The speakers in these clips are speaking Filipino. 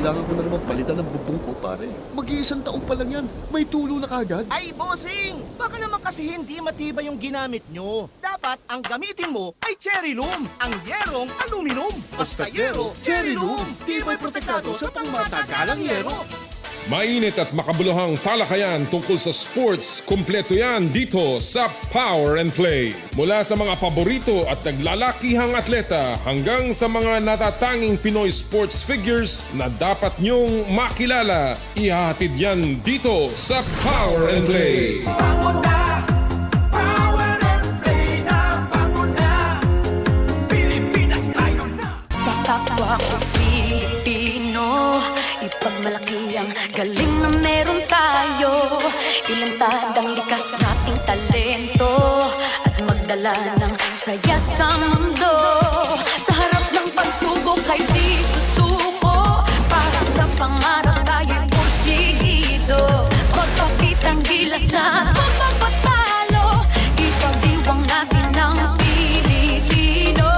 kailangan ko na naman palitan ng bubong ko, pare. Mag-iisang taon pa lang yan. May tulo na kagad. Ay, bossing! Baka naman kasi hindi matibay yung ginamit nyo. Dapat ang gamitin mo ay cherry loom, ang yerong aluminum. Basta yero, cherry loom. Tibay protektado sa pangmatagalang yero. Mainit at makabuluhang talakayan tungkol sa sports, kumpleto yan dito sa Power and Play. Mula sa mga paborito at naglalakihang atleta hanggang sa mga natatanging Pinoy sports figures na dapat nyong makilala. Ihahatid yan dito sa Power and Play. Sa kapwa ko Pilipino, ipagmalaki ang galing na meron tayo. Ilantad ang likas nating talento at magdala ng saya sa mundo. Sa harap ng pagsubok ay di susuko. Para sa pangarap tayo'y porsigido. Magpakitang gilas na pagpapatalo. Ipagdiwang natin ng Pilipino.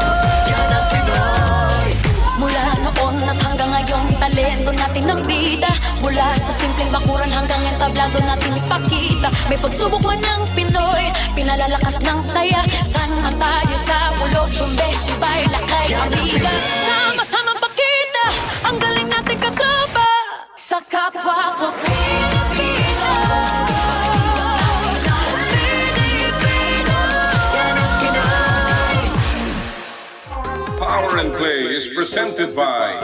Yan ang Pinoy. Mula noon at hanggang ngayon, talento natin ang bida. Mula sa simpleng bakuran hanggang entablado natin ipakita. May pagsubok man ng Pinoy, pinalalakas ng saya. San man tayo sa ulo, Sumbe, Sibay, Lakay, Amiga. Sama-sama pakita ang galing natin katropa. Sa kapwa ko Pilipino. Power and Play is presented by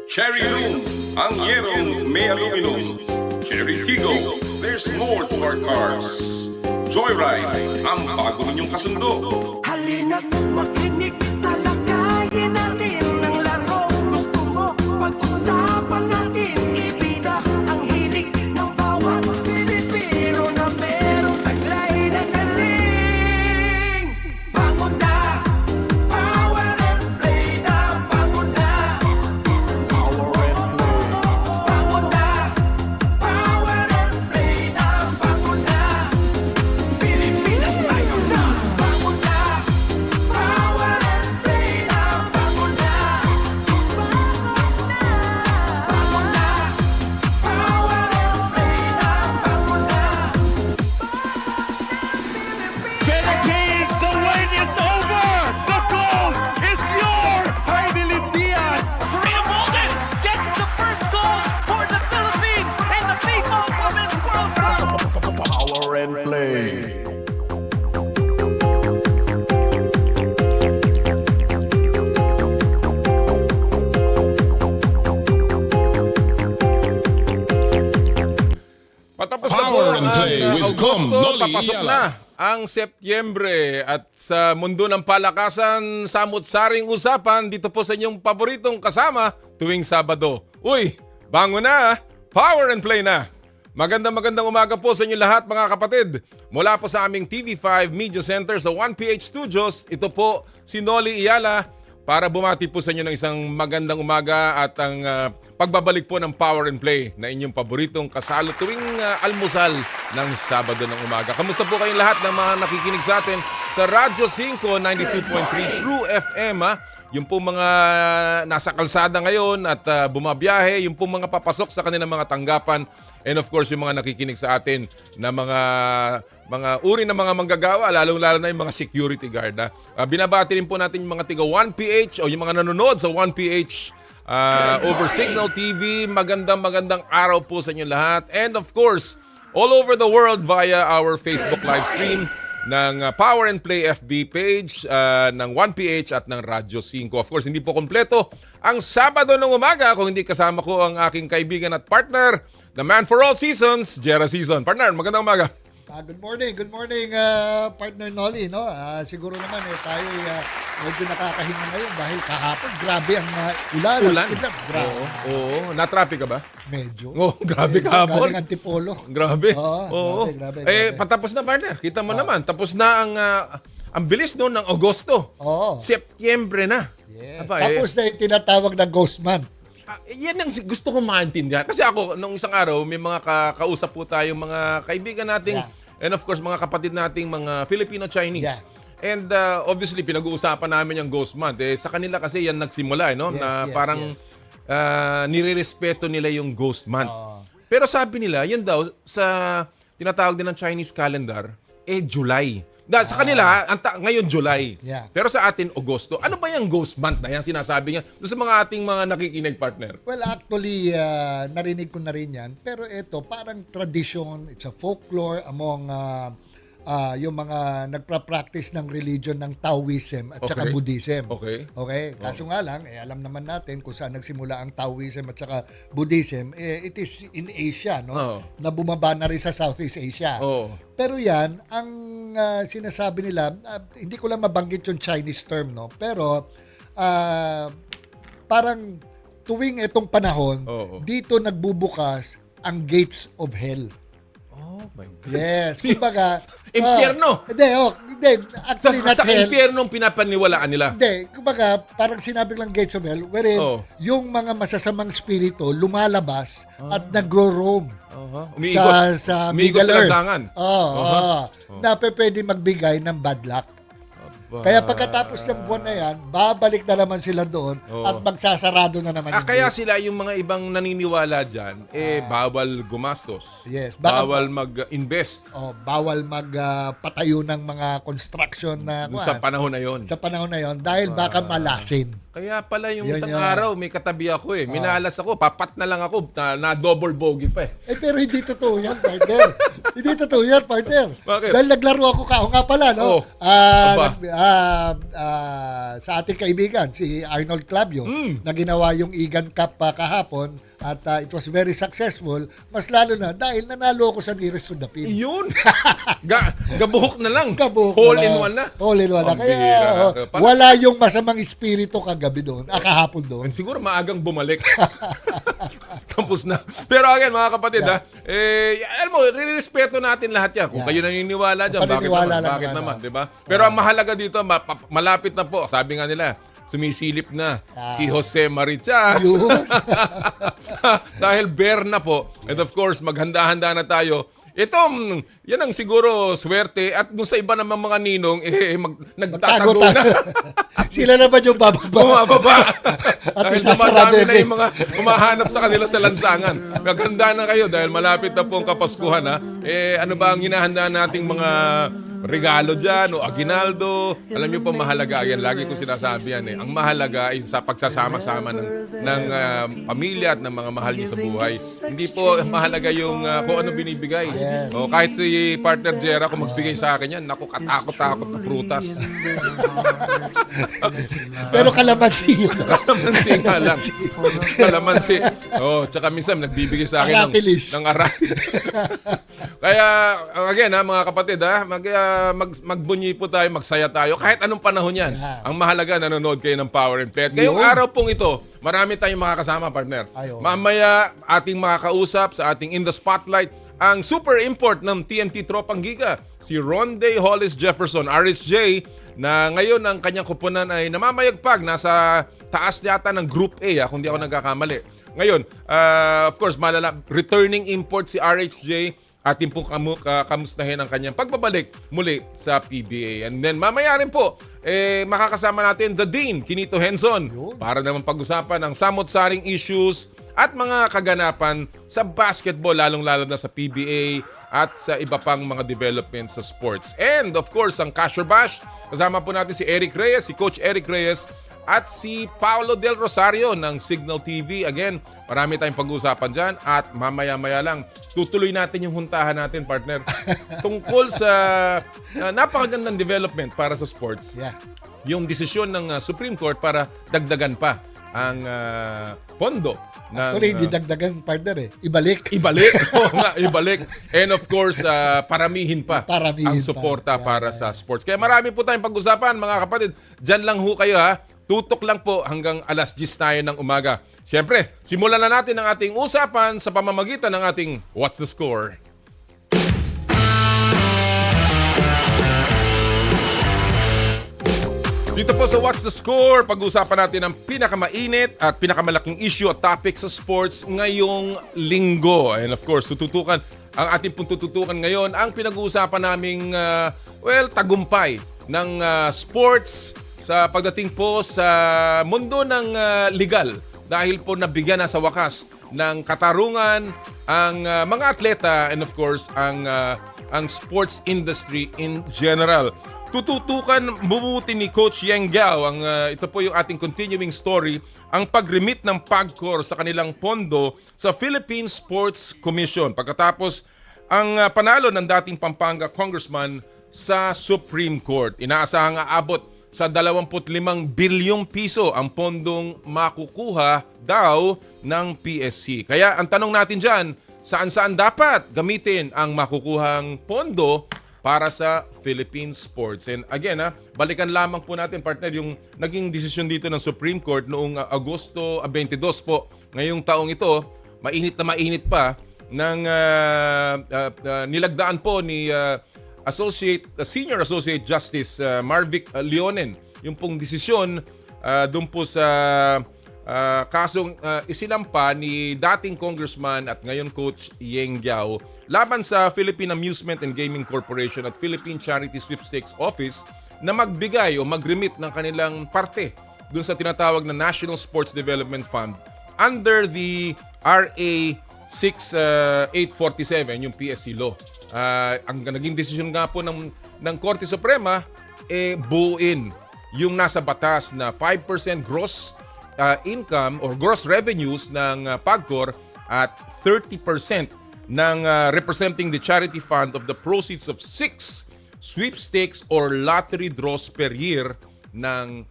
Cherry Loom, ang yerong may aluminum. Cherry Tigo, there's more to our cars. Joyride, ang bago ninyong kasundo. Halina't makinig, talakayin natin ang laro. Gusto mo, pag-usapan natin, ibida ang hilig ng bawat Pilipino na merong taglay na galing. Bangon na, Power and Play na, bangon na. Power and Play. Bangon na, Power and Play na, bangon na. Pilipinas tayo na, bangon na. Power and Play na, bangon na. Bangon na. Bangon na. Power and Play na, bangon na. Philippines, the win is over! The goal is yours! Finally, Diaz! Serena Bolden gets the first goal for the Philippines in the FIFA Women's World Cup. Power and play. Patapos na po Power and ang Play with Com, Agosto, Noli, papasok Eala. na ang Setyembre at sa mundo ng palakasan, samot-saring usapan dito po sa inyong paboritong kasama tuwing Sabado. Uy, bango na! Power and Play na! Magandang umaga po sa inyo lahat mga kapatid. Mula po sa aming TV5 Media Center sa 1PH Studios, ito po si Noli, Eala para bumati po sa inyo ng isang magandang umaga at ang pagbabalik po ng Power and Play na inyong paboritong kasalo tuwing almusal ng Sabado ng umaga. Kamusta po kayong lahat ng mga nakikinig sa atin sa Radyo 5, 92.3 True FM. Yung po mga nasa kalsada ngayon at bumabiyahe, yung po mga papasok sa kanilang mga tanggapan. And of course, yung mga nakikinig sa atin na mga uri ng mga manggagawa, lalong-lalo na yung mga security guard. Binabati rin po natin yung mga tiga 1PH o yung mga nanonood sa 1PH over Signal TV. Magandang araw po sa inyo lahat. And of course, all over the world via our Facebook live stream ng Power and Play FB page ng 1PH at ng Radyo 5. Of course, hindi po kompleto ang Sabado ng umaga kung hindi kasama ko ang aking kaibigan at partner, the man for all seasons, Jera Season. Partner, magandang umaga. Good morning, partner Noli. No? Siguro naman tayo medyo nakakahinga ngayon dahil kahapon grabe ang ulan. Grabe. Oo. Na-traffic ka ba? Medyo. Oh, grabe kahapon. Galing Antipolo. Grabe. Oo. Grabe. Patapos na partner. Kita mo naman. Tapos na ang bilis noon ng Agosto. Oo. Setyembre na. Yes. Aba, Tapos na yung tinatawag na ghost month. Yan ang gusto kong maintindihan. Kasi ako, nung isang araw, may mga kausap po tayong mga kaibigan nating, and of course, mga kapatid nating mga Filipino-Chinese. Yeah. And obviously, pinag-uusapan namin yung Ghost Month. Sa kanila kasi yan nagsimula, no? Yes, na yes, parang yes. nire-respeto nila yung Ghost Month. Pero sabi nila, yun daw, sa tinatawag din ng Chinese calendar, July. Sa kanila, ngayon July. Yeah. Pero sa atin, Agosto. Ano ba yung Ghost Month na yan? Sinasabi niya doon sa mga ating mga nakikinig, partner. Well, actually, narinig ko na rin yan. Pero ito, parang tradition, it's a folklore among yung mga nagpa-practice ng religion ng Taoism at saka Buddhism. Okay. Kaso nga lang, alam naman natin kung saan nagsimula ang Taoism at saka Buddhism. It is in Asia, no? Na bumaba na rin sa Southeast Asia. Pero yan, ang sinasabi nila, hindi ko lang mabanggit yung Chinese term, no? Pero parang tuwing itong panahon, dito nagbubukas ang gates of hell. Oh my God. Yes, kumbaga impyerno. Hindi, actually not sa hell. impyernong pinapaniwalaan nila. Hindi, kumbaga parang sinabi lang gates of hell wherein yung mga masasamang spirito lumalabas at nagro-roam sa Middle Earth. Na pwede magbigay ng bad luck. Kaya pagkatapos ng buwan na yan, babalik na naman sila doon at magsasarado na naman. Kaya sila, yung mga ibang naniniwala dyan, bawal gumastos. Yes. Bawal mag-invest. Bawal magpatayo ng mga construction na sa panahon na yon. Sa panahon na yon dahil baka malasin. Kaya pala yung isang araw, may katabi ako Minalas ako, papat na lang ako, na double bogey pa pero hindi totoo yan, partner. Hindi totoo yan, partner. Bakit? Dahil naglaro ako nga pala, no? Sa ating kaibigan, si Arnold Clavio, na ginawa yung Egan Cup kahapon, at it was very successful, mas lalo na dahil nanalo ako sa nearest to the pin. Yun! Gabuhok na lang. Hole in one na. Hole in one na. Kaya wala yung masamang espiritu kagabi doon, kahapon doon. Siguro maagang bumalik. Tapos na. Pero again, mga kapatid, alam mo, respeto natin lahat yan. Kung kayo naniniwala dyan, bakit naman, di ba? Pero ang mahalaga dito, malapit na po, sabi nga nila, sumisilip na si Jose Maricha. Dahil bear na po. And of course, maghanda-handa na tayo. Yan ang siguro swerte. At kung sa iba naman mga ninong, nagtatago na. Sila naman yung bababa. Bumababa. At dahil dumadami na yung mga humahanap sa kanila sa lansangan. Maghanda na kayo dahil malapit na po ang Kapaskuhan. Ano ba ang hinahanda nating mga regalo dyan o aginaldo? Alam niyo pa mahalaga yan. Lagi ko sinasabi yan Ang mahalaga ay sa pagsasama-sama ng pamilya at ng mga mahal niyo sa buhay. Hindi po mahalaga yung kung ano binibigay. O kahit si partner Jera kung magbigay sa akin yan, naku, katakot-takot na prutas. Pero kalamansi yun. Kalamansi nga lang. Kalamansi. Tsaka minsan nagbibigay sa akin ng aratilis. Kaya again mga kapatid magbunyi po tayo, magsaya tayo kahit anong panahon yan. Ang mahalaga nanonood kayo ng Power and Play. At ngayong araw pong ito, marami tayong makakasama, partner. Mamaya ating makakausap sa ating In the Spotlight ang super import ng TNT Tropang Giga, si Rondae Hollis-Jefferson, RHJ, na ngayon ang kanyang kupunan ay namamayagpag. Nasa taas yata ng Group A, kung di ako nagkakamali. Ngayon, of course, returning import si RHJ. Atin pong kamustahin ang kanyang pagbabalik muli sa PBA. And then mamaya rin po, makakasama natin the Dean, Quinito Henson, para naman pag-usapan ang samot-saring issues at mga kaganapan sa basketball, lalong-lalo na sa PBA at sa iba pang mga developments sa sports. And of course, ang Cash or Bash, kasama po natin si Eric Reyes, si Coach Eric Reyes, at si Paolo del Rosario ng Signal TV. Again, marami tayong pag-uusapan dyan at mamaya-maya lang, tutuloy natin yung huntahan natin, partner, tungkol sa napakagandang development para sa sports. Yung desisyon ng Supreme Court para dagdagan pa ang pondo. Actually, hindi dagdagan, partner Ibalik. Oo nga, ibalik. And of course, paramihin pa ang suporta para sa sports. Kaya marami po tayong pag-usapan, mga kapatid. Diyan lang ho kayo Tutok lang po hanggang alas 10 tayo ng umaga. Siyempre, simulan na natin ang ating usapan sa pamamagitan ng ating What's the Score? Dito po sa What's the Score, pag-usapan natin ang pinakamainit at pinakamalaking issue at topic sa sports ngayong linggo. And of course, ang ating tututukan ngayon, ang pinag-uusapan naming, tagumpay ng sports sa pagdating po sa mundo ng legal dahil po nabigyan na sa wakas ng katarungan ang mga atleta and of course ang sports industry in general. Tututukan bumuti ni Coach Yeng Giao, ito po yung ating continuing story, ang pag-remit ng PAGCOR sa kanilang pondo sa Philippine Sports Commission pagkatapos ang panalo ng dating Pampanga Congressman sa Supreme Court. Inaasahang aabot sa 25 bilyong piso ang pondong makukuha daw ng PSC. Kaya ang tanong natin dyan, saan-saan dapat gamitin ang makukuhang pondo para sa Philippine sports? And again, balikan lamang po natin, partner, yung naging desisyon dito ng Supreme Court noong Agosto 22 po. Ngayong taong ito, mainit na mainit pa, ng nilagdaan po ni Senior Associate Justice Marvic Leonen yung pong desisyon doon po sa kasong isinampa ni dating Congressman at ngayon Coach Yeng Giao laban sa Philippine Amusement and Gaming Corporation at Philippine Charity Sweepstakes Office na magbigay o mag-remit ng kanilang parte doon sa tinatawag na National Sports Development Fund under the RA 6847, yung PSC law. Ang naging desisyon nga po ng Korte Suprema, buuin yung nasa batas na 5% gross income or gross revenues ng PAGCOR at 30% ng representing the charity fund of the proceeds of 6 sweepstakes or lottery draws per year ng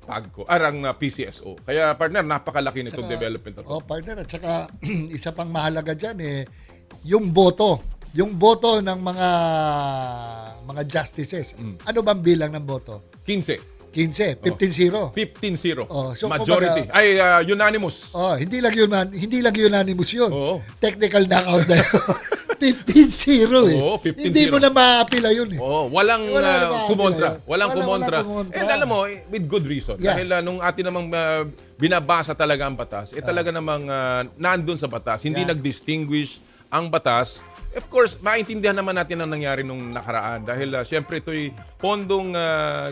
PAGCOR, ng PCSO. Kaya partner, napakalaki nitong development na to. Partner, at saka isa pang mahalaga dyan yung boto. Yung boto ng mga justices. Ano bang bilang ng boto? 15. 15, 15-0. 15-0. So majority. Unanimous. Hindi lang unanimous yun. Technical knockout na yun. 15-0 15-0. Hindi mo na maapila yun walang kumontra. Walang kumontra. And alam mo, with good reason. Yeah. Dahil nung atin namang binabasa talaga ang batas, talaga namang nandun sa batas. Hindi nag-distinguish ang batas. Of course, maintindihan naman natin ang nangyari nung nakaraan dahil syempre ito'y pondong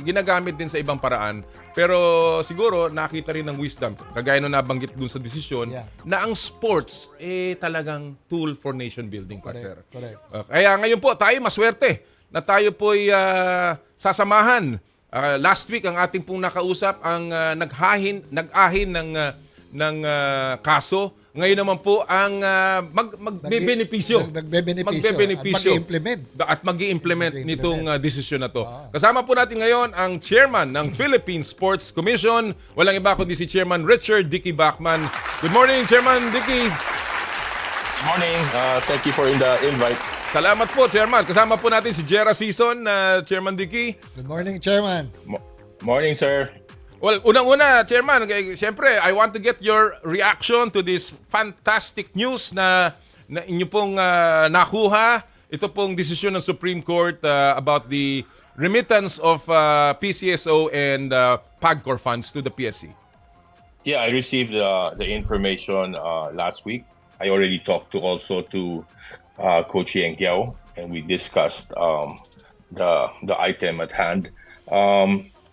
ginagamit din sa ibang paraan. Pero siguro nakita rin ng wisdom, kagaya nung nabanggit dun sa desisyon, na ang sports talagang tool for nation building, partner. Correct. Kaya ngayon po, tayo maswerte na tayo po'y sasamahan. Last week, ang ating pong nakausap ang nag-ahin ng kaso. Ngayon naman po ang magbebenepisyo. Magbebenepisyo. At mag-i-implement nitong desisyon na to. Kasama po natin ngayon ang chairman ng Philippine Sports Commission. Walang iba kundi si Chairman Richard Dicky Bachmann. Good morning, Chairman Dicky. Good morning. Thank you for the invite. Salamat po, Chairman. Kasama po natin si Jera Season, Chairman Dicky. Good morning, Chairman. Morning, sir. Well, unang-una, Chairman, siyempre, I want to get your reaction to this fantastic news na inyo pong nakuha. Ito pong desisyon ng Supreme Court about the remittance of PCSO and PAGCOR funds to the PSC. Yeah, I received the information last week. I already talked to Coach Yeng Giao, and we discussed the item at hand.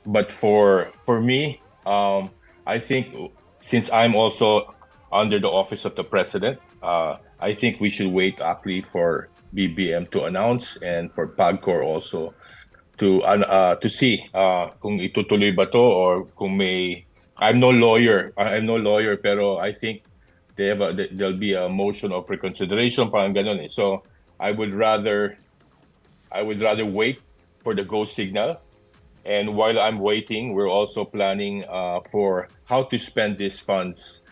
But for me, I think since I'm also under the office of the president, I think we should wait actually for BBM to announce and for PAGCOR also to see kung itutuloy ba to or kung may. I'm no lawyer, pero I think there'll be a motion of reconsideration, parang ganun eh. So I would rather wait for the go signal. And while I'm waiting, we're also planning for how to spend these funds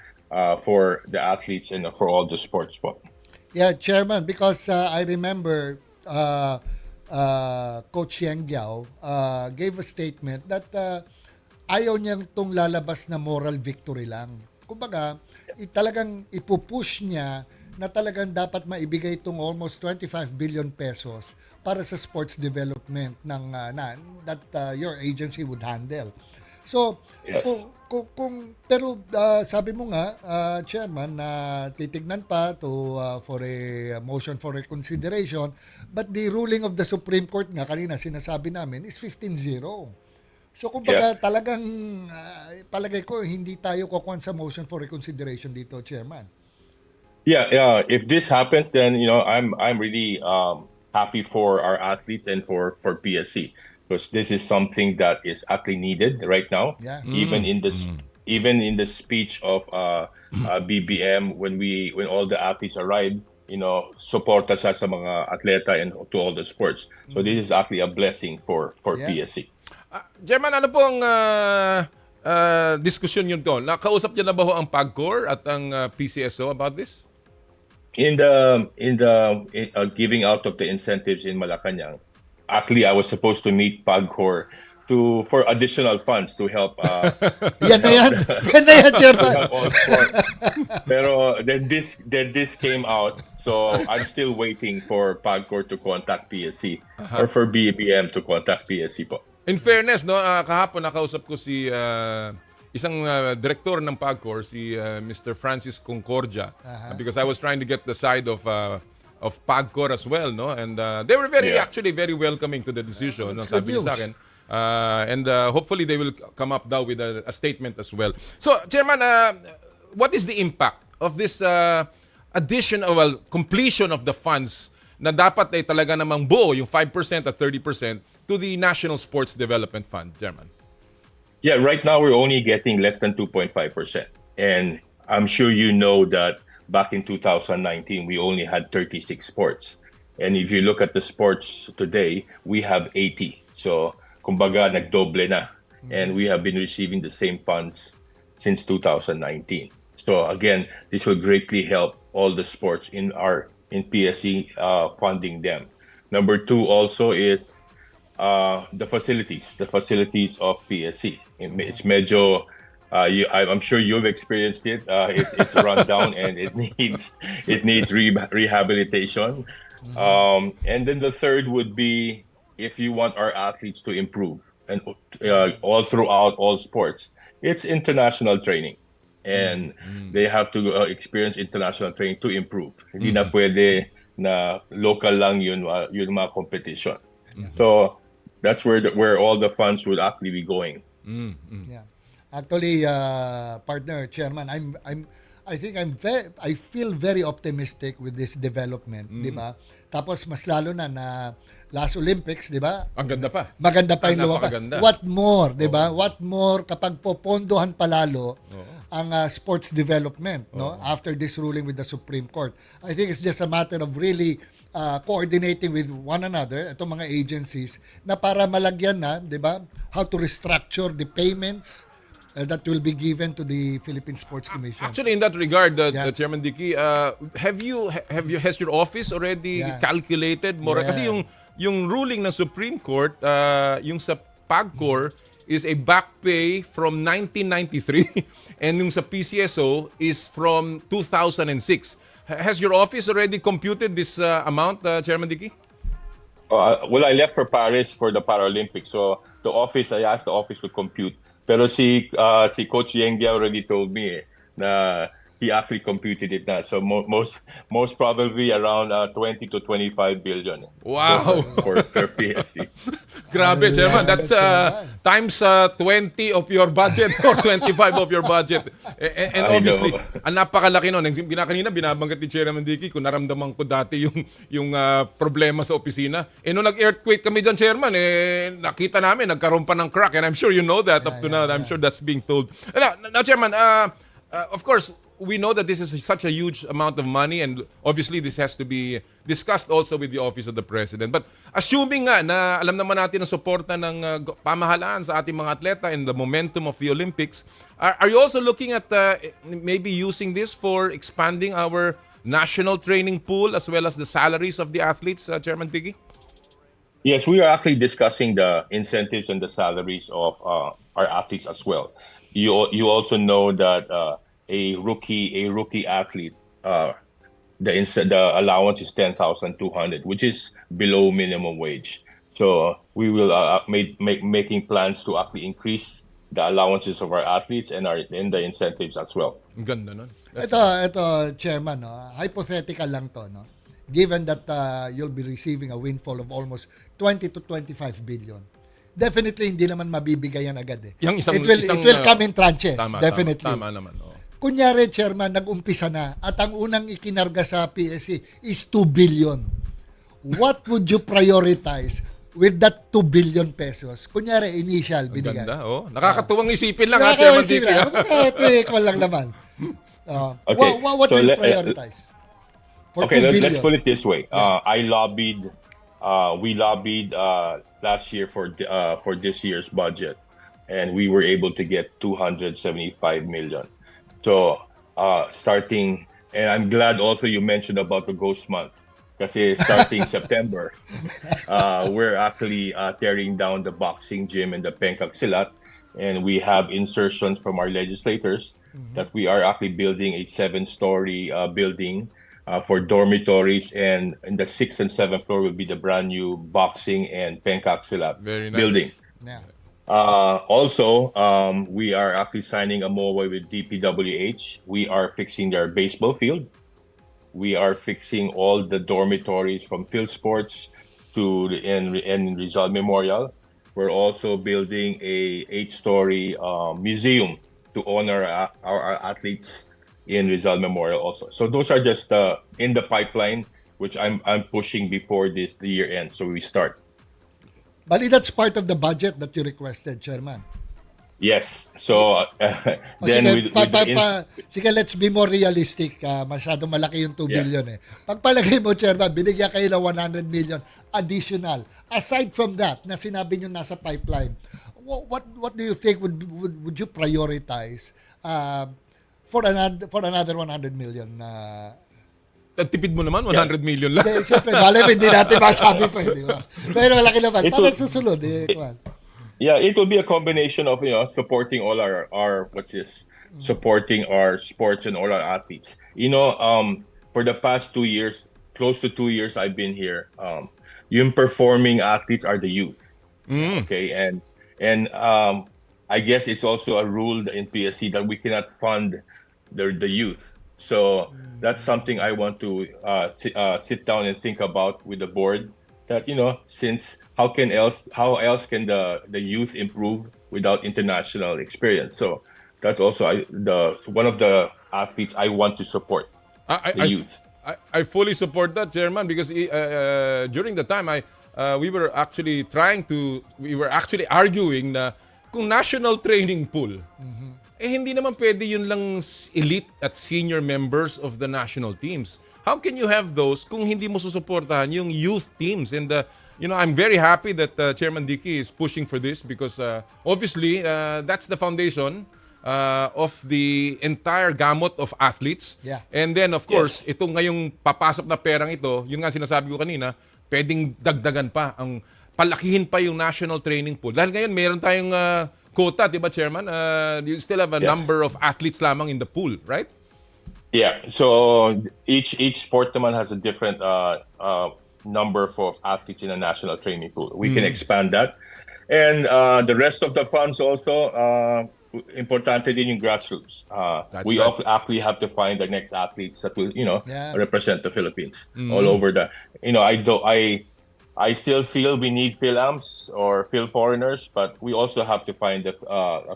for the athletes and for all the sports. Yeah, Chairman, because I remember Coach Yeng Giao gave a statement that ayaw niyang itong lalabas na moral victory lang. Kumbaga, talagang ipupush niya na talagang dapat maibigay itong almost 25 billion pesos para sa sports development ng that your agency would handle. So, yes. Pero sabi mo nga, Chairman, na titignan pa for a motion for reconsideration, but the ruling of the Supreme Court nga kanina sinasabi namin is 15-0. So kumbaga talagang palagay ko hindi tayo kukuha sa motion for reconsideration dito, Chairman. Yeah. If this happens, then I'm really happy for our athletes and for PSC, because this is something that is actually needed right now. Yeah. Even in the speech of BBM when all the athletes arrived, suporta sa mga atleta and to all the sports. So this is actually a blessing for PSC. Chairman, ano po ang diskusyon yun doon? Nakausap niya na ba ho ang PAGCOR at ang PCSO about this? In the giving out of the incentives in Malacanang, actually I was supposed to meet PAGCOR for additional funds to help. Yan na yan, Chairman. Help all sports. Pero then this came out, so I'm still waiting for PAGCOR to contact PSC or for BBM to contact PSC po. In fairness, no, kahapon nakausap ko si isang direktor ng PAGCOR, si Mr. Francis Concordia, because I was trying to get the side of PAGCOR as well, no, and they were actually very welcoming to the decision. No, sabi niya sa akin. And hopefully they will come up now with a statement as well. So, Chairman, what is the impact of this completion of the funds na dapat ay talaga namang buo, yung 5% at 30% to the National Sports Development Fund, Chairman? Yeah, right now we're only getting less than 2.5%. And I'm sure you know that back in 2019, we only had 36 sports. And if you look at the sports today, we have 80. So, kumbaga, nagdoble na. And we have been receiving the same funds since 2019. So, again, this will greatly help all the sports in PSC funding them. Number two also is the facilities of PSC. It's medyo, I'm sure you've experienced it. It's run down and it needs rehabilitation. And then the third would be, if you want our athletes to improve and all throughout all sports, it's international training. And they have to experience international training to improve. Hindi na pwede na local lang yun mga competition. So that's where all the funds would actually be going. Yeah. Actually, partner, Chairman, I feel very optimistic with this development, di ba? Tapos mas lalo na last Olympics, di ba? Ang ganda pa. Maganda pa yung lumabas. Napakaganda. What more, di ba? What more kapag popondohan palalo ang sports development, no? After this ruling with the Supreme Court. I think it's just a matter of really coordinating with one another, itong mga agencies, na para malagyan na, di ba? How to restructure the payments that will be given to the Philippine Sports Commission. Actually, in that regard, Chairman Dicky, has your office already calculated more? Kasi yung ruling ng Supreme Court, yung sa PAGCOR is a back pay from 1993 and yung sa PCSO is from 2006. Has your office already computed this amount, Chairman Dicky? Well, I left for Paris for the Paralympics, so I asked the office to compute. Pero si Coach Yengia already told me na he actually computed it na. So most probably around 20 to 25 billion. Wow. For PSC. Grabe, Chairman. That's times 20 of your budget or 25 of your budget. And obviously, ang napakalaki nun. Kanina binabanggit ni Chairman Dicky kung naramdaman ko dati yung problema sa opisina. Nung nag-earthquake kami dyan, Chairman, nakita namin, nagkaroon pa ng crack. And I'm sure you know that up to now. I'm sure that's being told. Now, Chairman, of course, we know that this is such a huge amount of money and obviously this has to be discussed also with the Office of the President. But assuming nga na alam naman natin ang suporta ng pamahalaan sa ating mga atleta and the momentum of the Olympics, are you also looking at maybe using this for expanding our national training pool as well as the salaries of the athletes, Chairman Tiggy? Yes, we are actually discussing the incentives and the salaries of our athletes as well. You also know that a rookie athlete, the allowance is 10,200, which is below minimum wage. So we will making plans to actually increase the allowances of our athletes and the incentives as well. Ganda nun. Ito, Chairman, no? Hypothetical lang to, no? Given that you'll be receiving a windfall of almost 20 to 25 billion. definitely hindi naman mabibigay yan agad eh. Yung It will come in tranches, definitely. Tama naman. Kunyari, Chairman, nag-umpisa na at ang unang ikinarga sa PSC is 2 billion. What would you prioritize with that 2 billion pesos? Kunyari, initial, binigay. Ganda, nakakatuwang isipin lang, Chairman Dicky. Ito equal lang naman. Okay, what so do you prioritize? Okay, let's put it this way. We lobbied last year for this year's budget, and we were able to get 275 million. So starting, and I'm glad also you mentioned about the ghost month, kasi starting September, we're actually tearing down the boxing gym and the Pencak Silat, and we have insertions from our legislators that we are actually building a 7-story building for dormitories, and in the 6th and 7th floor will be the brand new boxing and Pencak Silat building. Yeah. Also, we are actually signing a MOA with DPWH. We are fixing their baseball field. We are fixing all the dormitories from field sports to in Rizal Memorial. We're also building a 8-story museum to honor our athletes in Rizal Memorial also. So those are just in the pipeline, which I'm pushing before the year ends. So we start. Bali, that's part of the budget that you requested, Chairman. Yes. So then sige, let's be more realistic. Masyadong malaki yung 2 billion eh. Pagpalagay mo, Chairman, binigyan kayo ng 100 million additional. Aside from that, na sinabi nyo nasa pipeline, what do you think would you prioritize for another 100 million? Tipid mo naman, 100 million lang. Siyempre, hindi natin masabi pa, di ba? Pero malaki naman. Para susunod, yeah, it will be a combination of supporting all our supporting our sports and all our athletes. For the past 2 years, close to 2 years I've been here, yung performing athletes are the youth. Okay, and I guess it's also a rule in PSC that we cannot fund the youth. So that's something I want to sit down and think about with the board. That since how else can the youth improve without international experience? So that's also one of the athletes I want to support. The youth. I fully support that, Chairman, because during the time we were actually arguing na kung national training pool. Hindi naman pwede yun lang elite at senior members of the national teams. How can you have those kung hindi mo susuportahan yung youth teams? And I'm very happy that Chairman Dicky is pushing for this because obviously that's the foundation of the entire gamut of athletes. Yeah. And then of course, itong ngayong papasok na perang ito, yun nga sinasabi ko kanina, pwedeng dagdagan pa, palakihin pa yung national training pool. Dahil ngayon meron tayong quota, di ba, Chairman? You still have a number of athletes lamang in the pool, right? Yeah. So each sport naman has a different number for athletes in a national training pool. We can expand that, and the rest of the funds also importante din yung grassroots. We actually have to find the next athletes that will represent the Philippines all over the. I still feel we need Phil-Ams or Phil-foreigners, but we also have to find a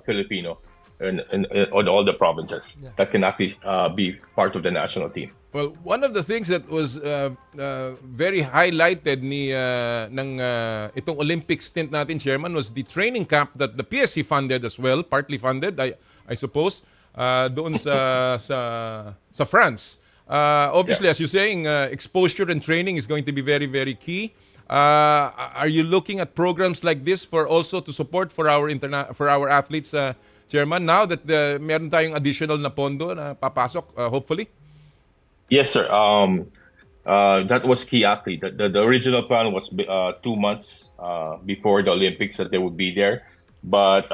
Filipino in all the provinces that can actually be part of the national team. Well, one of the things that was very highlighted ng itong Olympic stint natin, Chairman, was the training camp that the PSC funded as well, partly funded, I suppose, doon sa France. Obviously, as you're saying, exposure and training is going to be very, very key. Are you looking at programs like this for also to support for our athletes, Chairman, now that meron tayong additional na pondo na papasok, hopefully? Yes, sir. That was key actually. The original plan was 2 months before the Olympics that they would be there, but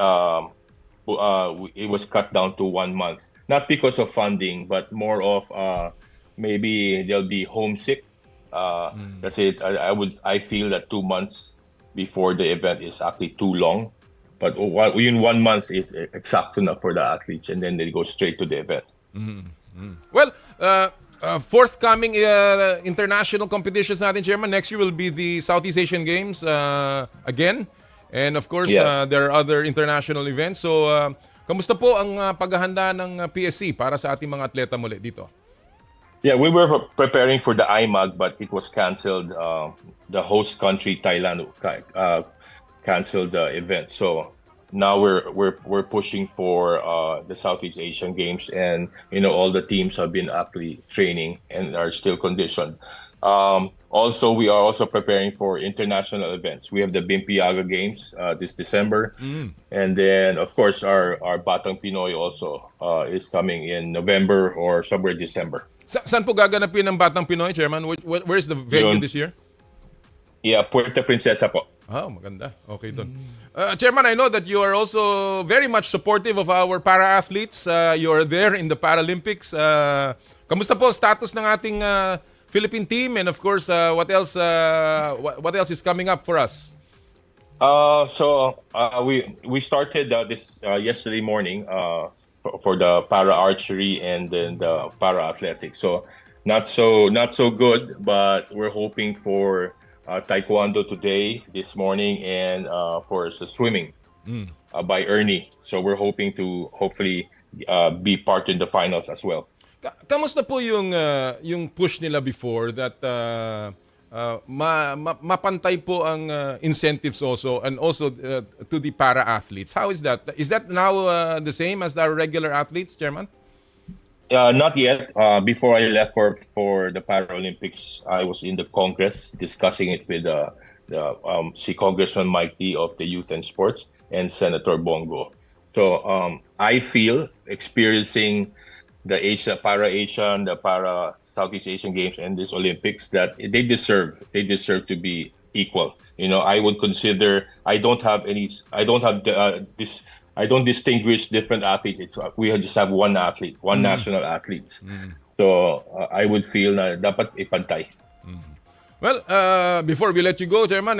it was cut down to 1 month. Not because of funding, but more of maybe they'll be homesick. That's it. I feel that 2 months before the event is actually too long, but in 1 month is exact enough for the athletes, and then they go straight to the event. Well, forthcoming international competitions natin, Chairman, next year will be the Southeast Asian Games again, And of course, Yeah. there are other international events. So, kamusta po ang paghahanda ng PSC para sa ating mga atleta muli dito? Yeah, we were preparing for the IMAG, but it was canceled. The host country, Thailand, canceled the event. So now we're pushing for the Southeast Asian Games, and all the teams have been actually training and are still conditioned. Also, we are also preparing for international events. We have the Bimpiaga Games this December, and then of course our Batang Pinoy also is coming in November or somewhere December. Saan po gaganapin ng Batang Pinoy, Chairman? Where's the venue this year? Yeah, Puerto Princesa po. Oh, maganda. Okay doon. Chairman, I know that you are also very much supportive of our para-athletes. You are there in the Paralympics. Kamusta po status ng ating Philippine team, and of course, what else is coming up for us? We started this yesterday morning for the para archery and then the para athletics. So not so good, but we're hoping for taekwondo today, this morning, and for the swimming by Ernie. So we're hoping to hopefully be part in the finals as well. Kamusta po yung push nila before that mapantay po ang incentives also, and also to the para-athletes? How is that? Is that now the same as the regular athletes, Chairman? Not yet. Before I left for the Paralympics, I was in the Congress discussing it with Congressman Mike D of the Youth and Sports and Senator Bongo. So I feel experiencing the Para-Asian, the Para-Southeast Asian Games and this Olympics that they deserve to be equal. I would consider I don't distinguish different athletes. We just have one athlete, one national athlete. So I would feel na dapat ipantay. Well, before we let you go, Chairman,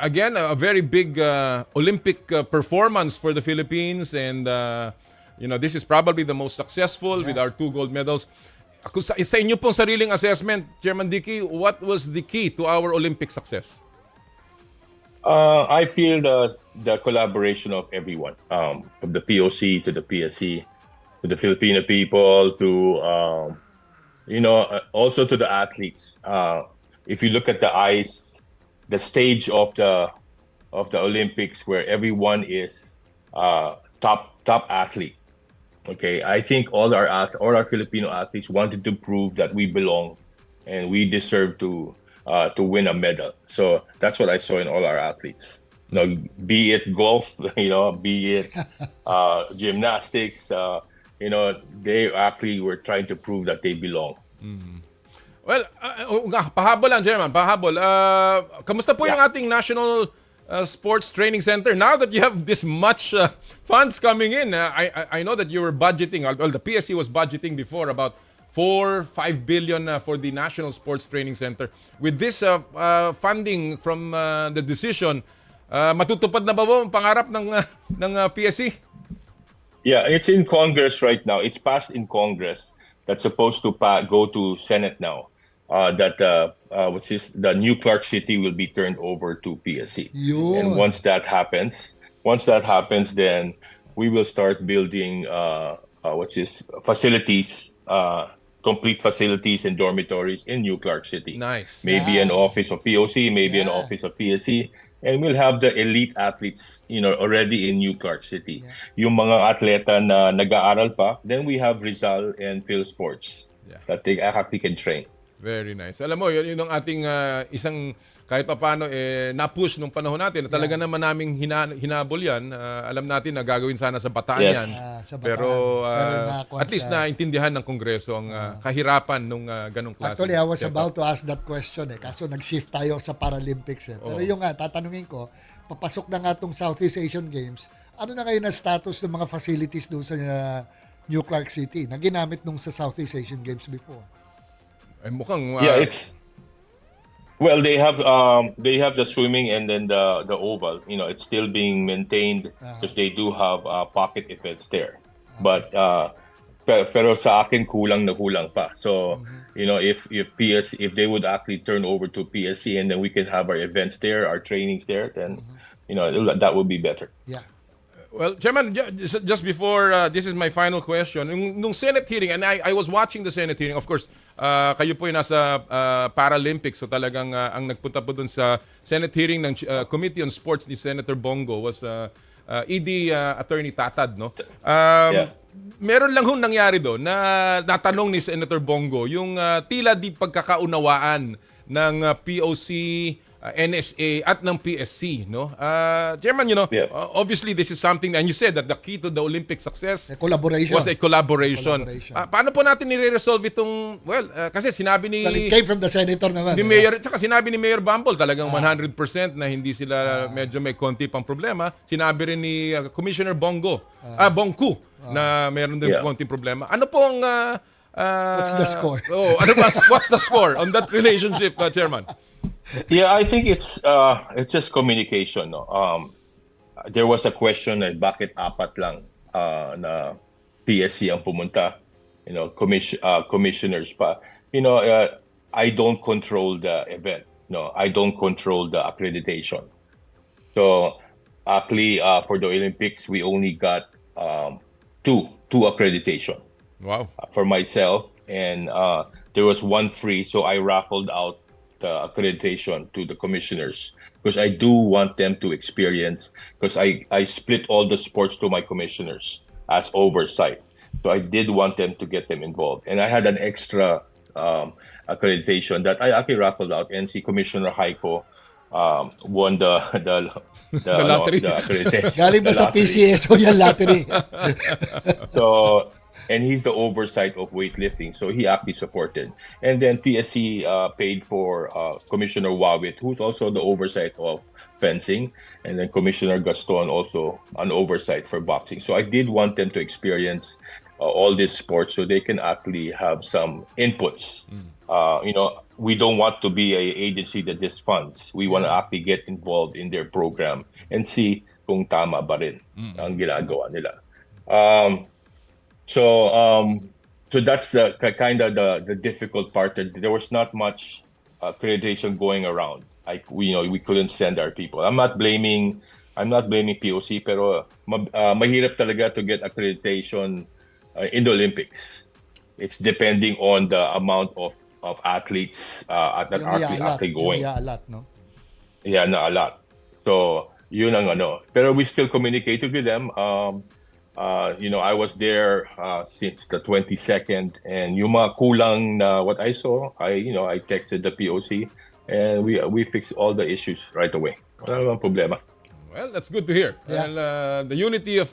again, a very big Olympic performance for the Philippines, and this is probably the most successful with our 2 gold medals. Sa inyo pong sariling assessment, Chairman Dicky, what was the key to our Olympic success? I feel the collaboration of everyone, from the POC to the PSC, to the Filipino people, to also to the athletes. If you look at the stage of the Olympics, where everyone is top athlete. Okay, I think all our Filipino athletes wanted to prove that we belong and we deserve to win a medal. So that's what I saw in all our athletes. Be it golf, be it gymnastics, they actually were trying to prove that they belong. Well, pahabol lang, Chairman, pahabol. Kamusta po yung ating National Sports Training Center? Now that you have this much funds coming in, I know that you were budgeting, well, the PSC was budgeting before about 4-5 billion for the National Sports Training Center. With this funding from the decision, matutupad na ba ang pangarap ng PSC? Yeah, it's in Congress right now. It's passed in Congress. That's supposed to go to Senate now. That the new Clark City will be turned over to PSC. And once that happens, then we will start building facilities, complete facilities and dormitories in New Clark City. Nice. Maybe an office of POC, maybe an office of PSC, and we'll have the elite athletes, already in New Clark City. Yung mga atleta na nag-aaral pa, then we have Rizal and Phil Sports that they actually can train. Very nice. Alam mo, yun ang ating isang kahit paano na-push nung panahon natin. Talaga naman naming hinabol yan. Alam natin na gagawin sana sa Bataan yan. Sa Bataan. Pero at least naintindihan ng Kongreso ang kahirapan nung ganong klase. Actually, I was about to ask that question Kaso nag-shift tayo sa Paralympics Pero yung tatanungin ko, papasok na nga itong Southeast Asian Games. Ano na kayo na status ng mga facilities doon sa New Clark City na ginamit nung sa Southeast Asian Games before? Mukhang well, they have the swimming and then the oval. It's still being maintained because they do have pocket events there. But pero sa akin kulang pa. So if they would actually turn over to PSC and then we can have our events there, our trainings there, then that would be better. Yeah. Well, Chairman, just before, this is my final question. Nung Senate hearing, and I was watching the Senate hearing, of course, kayo po yung nasa Paralympics, so talagang ang nagpunta po dun sa Senate hearing ng Committee on Sports ni Senator Bongo was ED Attorney Tatad, no? Meron lang hong nangyari doon na natanong ni Senator Bongo yung tila di pagkakaunawaan ng POC, NSA at ng PSC, no? Chairman, obviously this is something, and you said that the key to the Olympic success was a collaboration. Paano po natin nire-resolve itong, kasi sinabi ni... Well, it came from the senator naman. Ni Mayor, tsaka sinabi ni Mayor Bumble talagang 100% na hindi sila medyo may konti pang problema. Sinabi rin ni Commissioner Bongku na mayroon din konting problema. Ano pong... what's the score? What's the score on that relationship, Chairman? Yeah, I think it's just communication. No? There was a question na bakit apat lang na PSC ang pumunta, commissioners pa. I don't control the event. No, I don't control the accreditation. So actually, for the Olympics, we only got two accreditation. Wow. For myself, and there was one free, so I raffled out the accreditation to the commissioners because I do want them to experience, because I split all the sports to my commissioners as oversight. So I did want them to get them involved. And I had an extra accreditation that I actually raffled out, and see Commissioner Heiko won the lottery. The accreditation. Galing ba sa PCSO yung lottery? So, and he's the oversight of weightlifting, so he actually supported. And then PSC paid for Commissioner Wawit, who's also the oversight of fencing, and then Commissioner Gaston also an oversight for boxing. So I did want them to experience all these sports so they can actually have some inputs. We don't want to be an agency that just funds. We want to actually get involved in their program and see kung tama ba rin ang ginagawa nila. So that's the kind of the difficult part. That there was not much accreditation going around. We couldn't send our people. I'm not blaming POC, pero mahirap talaga to get accreditation in the Olympics. It's depending on the amount of athletes that are actually going. Yeah, na a lot. So yun ang ano. Pero we still communicated with them. I was there since the 22nd, and yung mga kulang na what I saw, I texted the POC, and we fixed all the issues right away. Wala namang problema. Well, that's good to hear. Yeah. And the unity of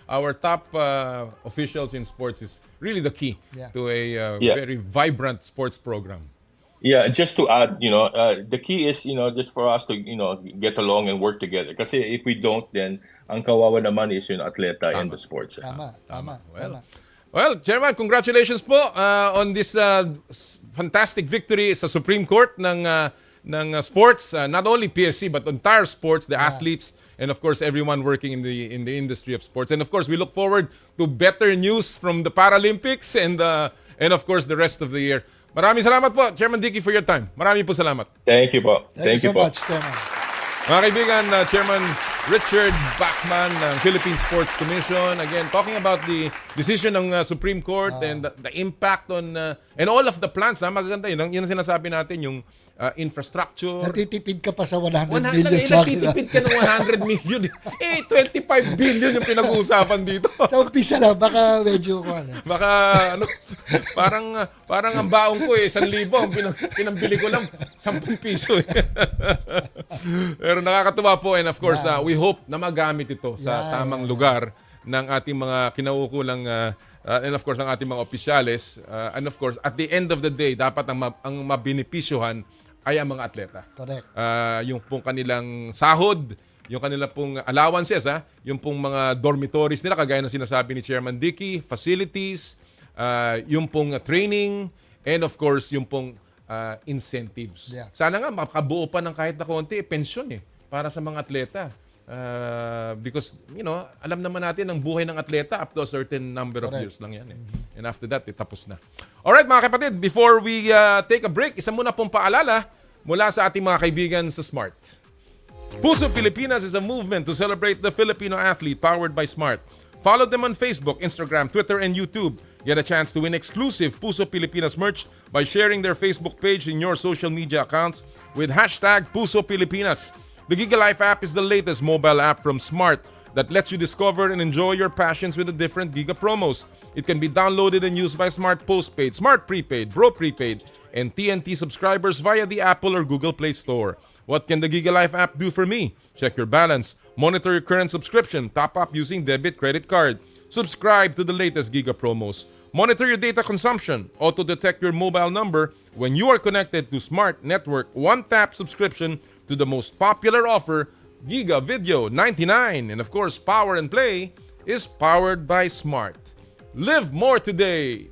our top officials in sports is really the key to a very vibrant sports program. Yeah, just to add, the key is, just for us to, get along and work together. Kasi if we don't, then ang kawawa naman is yung atleta and the sports. Tama. Well, Chairman, congratulations po on this fantastic victory sa Supreme Court ng sports, not only PSC but entire sports, the athletes, and of course everyone working in the industry of sports. And of course, we look forward to better news from the Paralympics and of course the rest of the year. Maraming salamat po, Chairman Dicky, for your time. Maraming po salamat. Thank you po. Thank you so po. much, Chairman. Mga kaibigan, Chairman Richard Bachmann ng Philippine Sports Commission. Again, talking about the decision ng Supreme Court and the impact on and all of the plans. Magaganda yun. Yun ang sinasabi natin, yung infrastructure. Natitipid ka pa sa 100 million sa akin. Natitipid ka ng 100 million. 25 billion yung pinag-uusapan dito. Sa umpisa lang, baka medyo Baka, parang ang baong ko 1,000. Ang pinambili ko lang 10 piso. Pero nakakatuwa po, and of course, we hope na magamit ito sa tamang lugar ng ating mga kinaukulang and of course, ang ating mga opisyales. And of course, at the end of the day, dapat ang mabinipisyuhan ay ang mga atleta. Correct. Yung pong kanilang sahod, yung kanilang pong allowances, yung pong mga dormitories nila, kagaya ng sinasabi ni Chairman Dicky, facilities, yung pong training, and of course, yung pong incentives. Yeah. Sana nga makabuo pa ng kahit na konti, pensyon para sa mga atleta. Because, alam naman natin ang buhay ng atleta up to a certain number of years lang yan. And after that, tapos na. Alright mga kapatid, before we take a break, isa muna pong paalala mula sa ating mga kaibigan sa Smart. Puso Pilipinas is a movement to celebrate the Filipino athlete powered by Smart. Follow them on Facebook, Instagram, Twitter, and YouTube. Get a chance to win exclusive Puso Pilipinas merch by sharing their Facebook page in your social media accounts with hashtag Puso Pilipinas. The Giga Life app is the latest mobile app from Smart that lets you discover and enjoy your passions with the different Giga promos. It can be downloaded and used by Smart Postpaid, Smart Prepaid, Bro Prepaid, and TNT subscribers via the Apple or Google Play Store. What can the Giga Life app do for me? Check your balance, monitor your current subscription, top up using debit credit card, subscribe to the latest Giga promos, monitor your data consumption, auto-detect your mobile number when you are connected to Smart Network one-tap subscription to the most popular offer, Giga Video 99. And of course, Power and Play is powered by Smart. Live more today!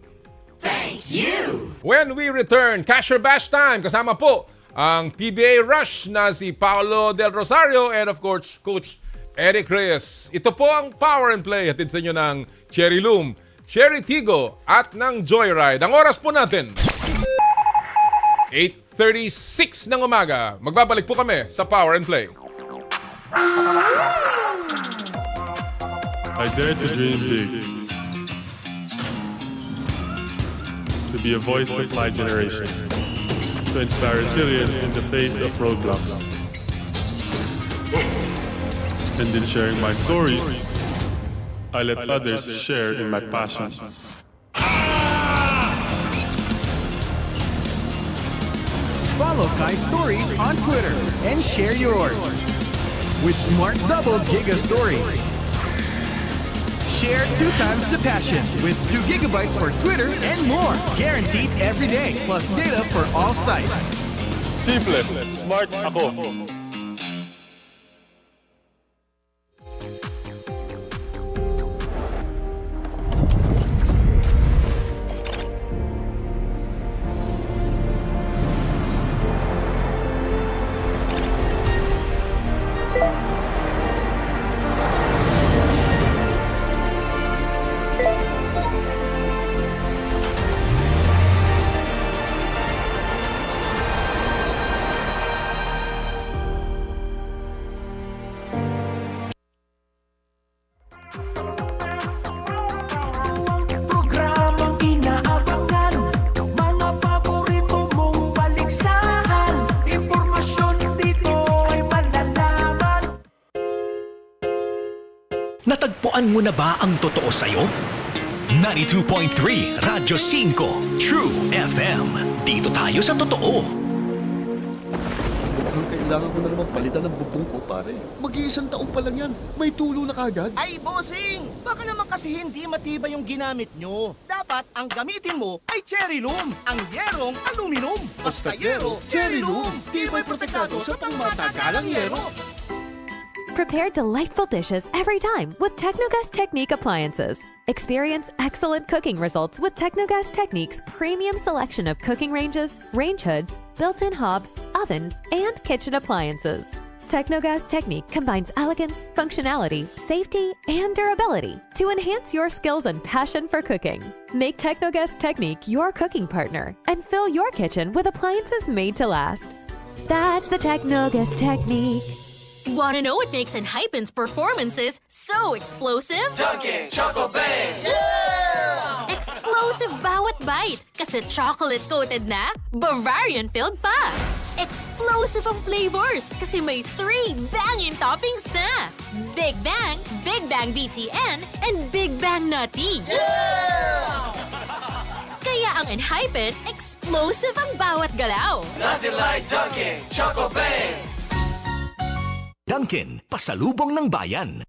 Thank you! When we return, Cash or Bash time! Kasama po ang PBA Rush na si Paolo del Rosario and of course, Coach Eric Reyes. Ito po ang Power and Play. Hatid sa inyo ng Cherry Loom, Cherry Tigo at ng Joyride. Ang oras po natin, 8:36 ng umaga. Magbabalik po kami sa Power and Play. I dare to dream big. To be a voice of my generation. To inspire resilience in the face of roadblocks. And in sharing my stories, I let others share in my passion. Follow Kai's stories on Twitter and share yours. With Smart Double Giga Stories. Share 2 times the passion with 2 gigabytes for Twitter and more. Guaranteed every day, plus data for all sites. Simple, smart ako. Natagpuan mo na ba ang totoo sa'yo? 92.3 Radyo 5 True FM. Dito tayo sa totoo. Mukhang kailangan ko na naman palitan ng bubong ko, pare. Mag-iisang taong pa lang yan. May tulo na kagad. Ay, bossing! Baka naman kasi hindi matibay yung ginamit nyo. Dapat ang gamitin mo ay Cherry Loom, ang yerong aluminum. Basta yero, Cherry Loom. Tibay protektado sa pangmatagalang yero. Prepare delightful dishes every time with Technogas Technique appliances. Experience excellent cooking results with Technogas Technique's premium selection of cooking ranges, range hoods, built-in hobs, ovens, and kitchen appliances. Technogas Technique combines elegance, functionality, safety, and durability to enhance your skills and passion for cooking. Make Technogas Technique your cooking partner and fill your kitchen with appliances made to last. That's the Technogas Technique. Want to know what makes Enhypen's performances so explosive? Dunkin' Choco Bang! Yeah! Explosive bawat bite kasi chocolate-coated na, Bavarian-filled pa. Explosive ang flavors kasi may 3 banging toppings na. Big Bang BTN, and Big Bang Nutty. Yeah! Kaya ang Enhypen, explosive ang bawat galaw. Nothing like Dunkin' Choco Bang! Dunkin, pasalubong ng bayan.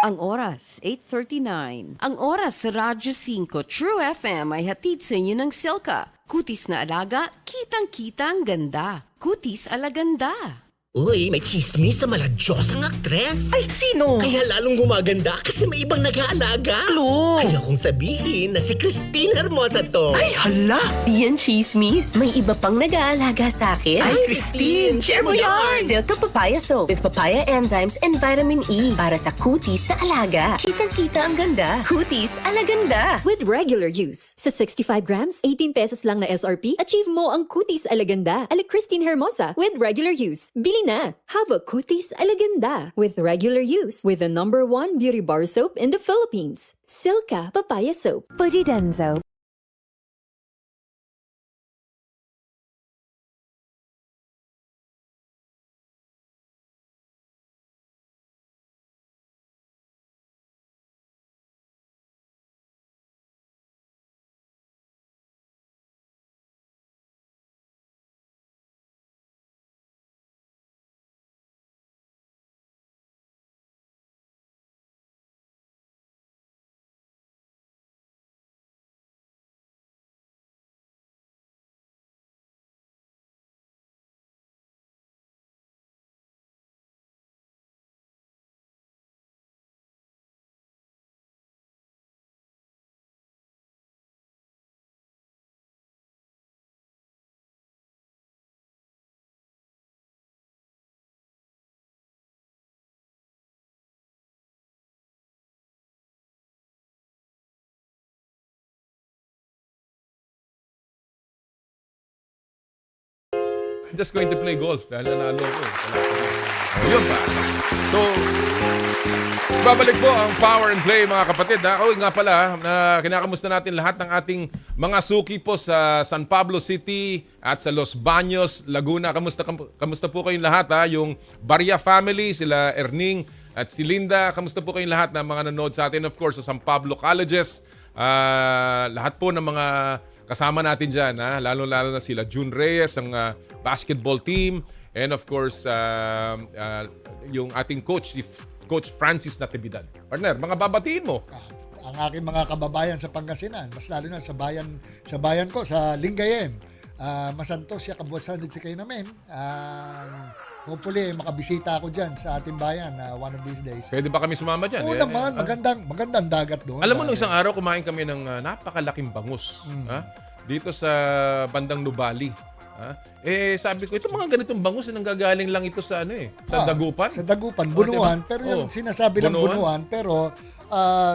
Ang oras, 8:39. Ang oras sa Radyo 5 True FM ay hatid sa inyo ng Silka. Kutis na alaga, kitang-kita ang ganda. Kutis alaganda. Uy, may chismis sa maladyosang aktres. Ay, sino? Kaya lalong gumaganda kasi may ibang nag-aalaga. Clue! Kaya kong sabihin na si Christine Hermosa to. Ay, hala! Yan chismis. May iba pang nag-aalaga sa akin. Ay, Christine! Share mo yan! Silka Papaya Soap with papaya enzymes and vitamin E para sa kutis na alaga. Kitang-kita ang ganda. Kutis alaganda. With regular use. Sa 65 grams, 18 pesos lang na SRP, achieve mo ang kutis alaganda. Ala Christine Hermosa with regular use. Bili na! Have a Cutis Alaganda with regular use with the #1 beauty bar soap in the Philippines. Silka Papaya Soap. Fuji Denso. I'm just going to play golf dahil nanalo ko. Yun pa. So, babalik po ang Power and Play mga kapatid. Nga pala, kinakamusta natin lahat ng ating mga suki po sa San Pablo City at sa Los Baños, Laguna. Kamusta po kayong lahat? Yung Barya family, sila Erning at si Linda. Kamusta po kayong lahat na mga nanood sa atin? Of course, sa San Pablo Colleges. Lahat po ng mga kasama natin dyan, lalo-lalo na sila June Reyes, ang basketball team, and of course, yung ating coach, si Coach Francis Natividad. Partner, mga babatiin mo. Ang aking mga kababayan sa Pangasinan, mas lalo na sa bayan ko, sa Lingayen. Masantos siya kabuwasan din si kayo namin. Hopefully, makabisita ako dyan sa ating bayan one of these days. Pwede ba kami sumama dyan? Oo naman, magandang dagat doon. Alam mo, nung isang araw, kumain kami ng napakalaking bangus. Dito sa bandang Nubali. Sabi ko, ito mga ganitong bangus, nanggagaling lang ito sa sa Dagupan. Sa Dagupan, Bunuan. Pero yung sinasabi lang Bunuan, pero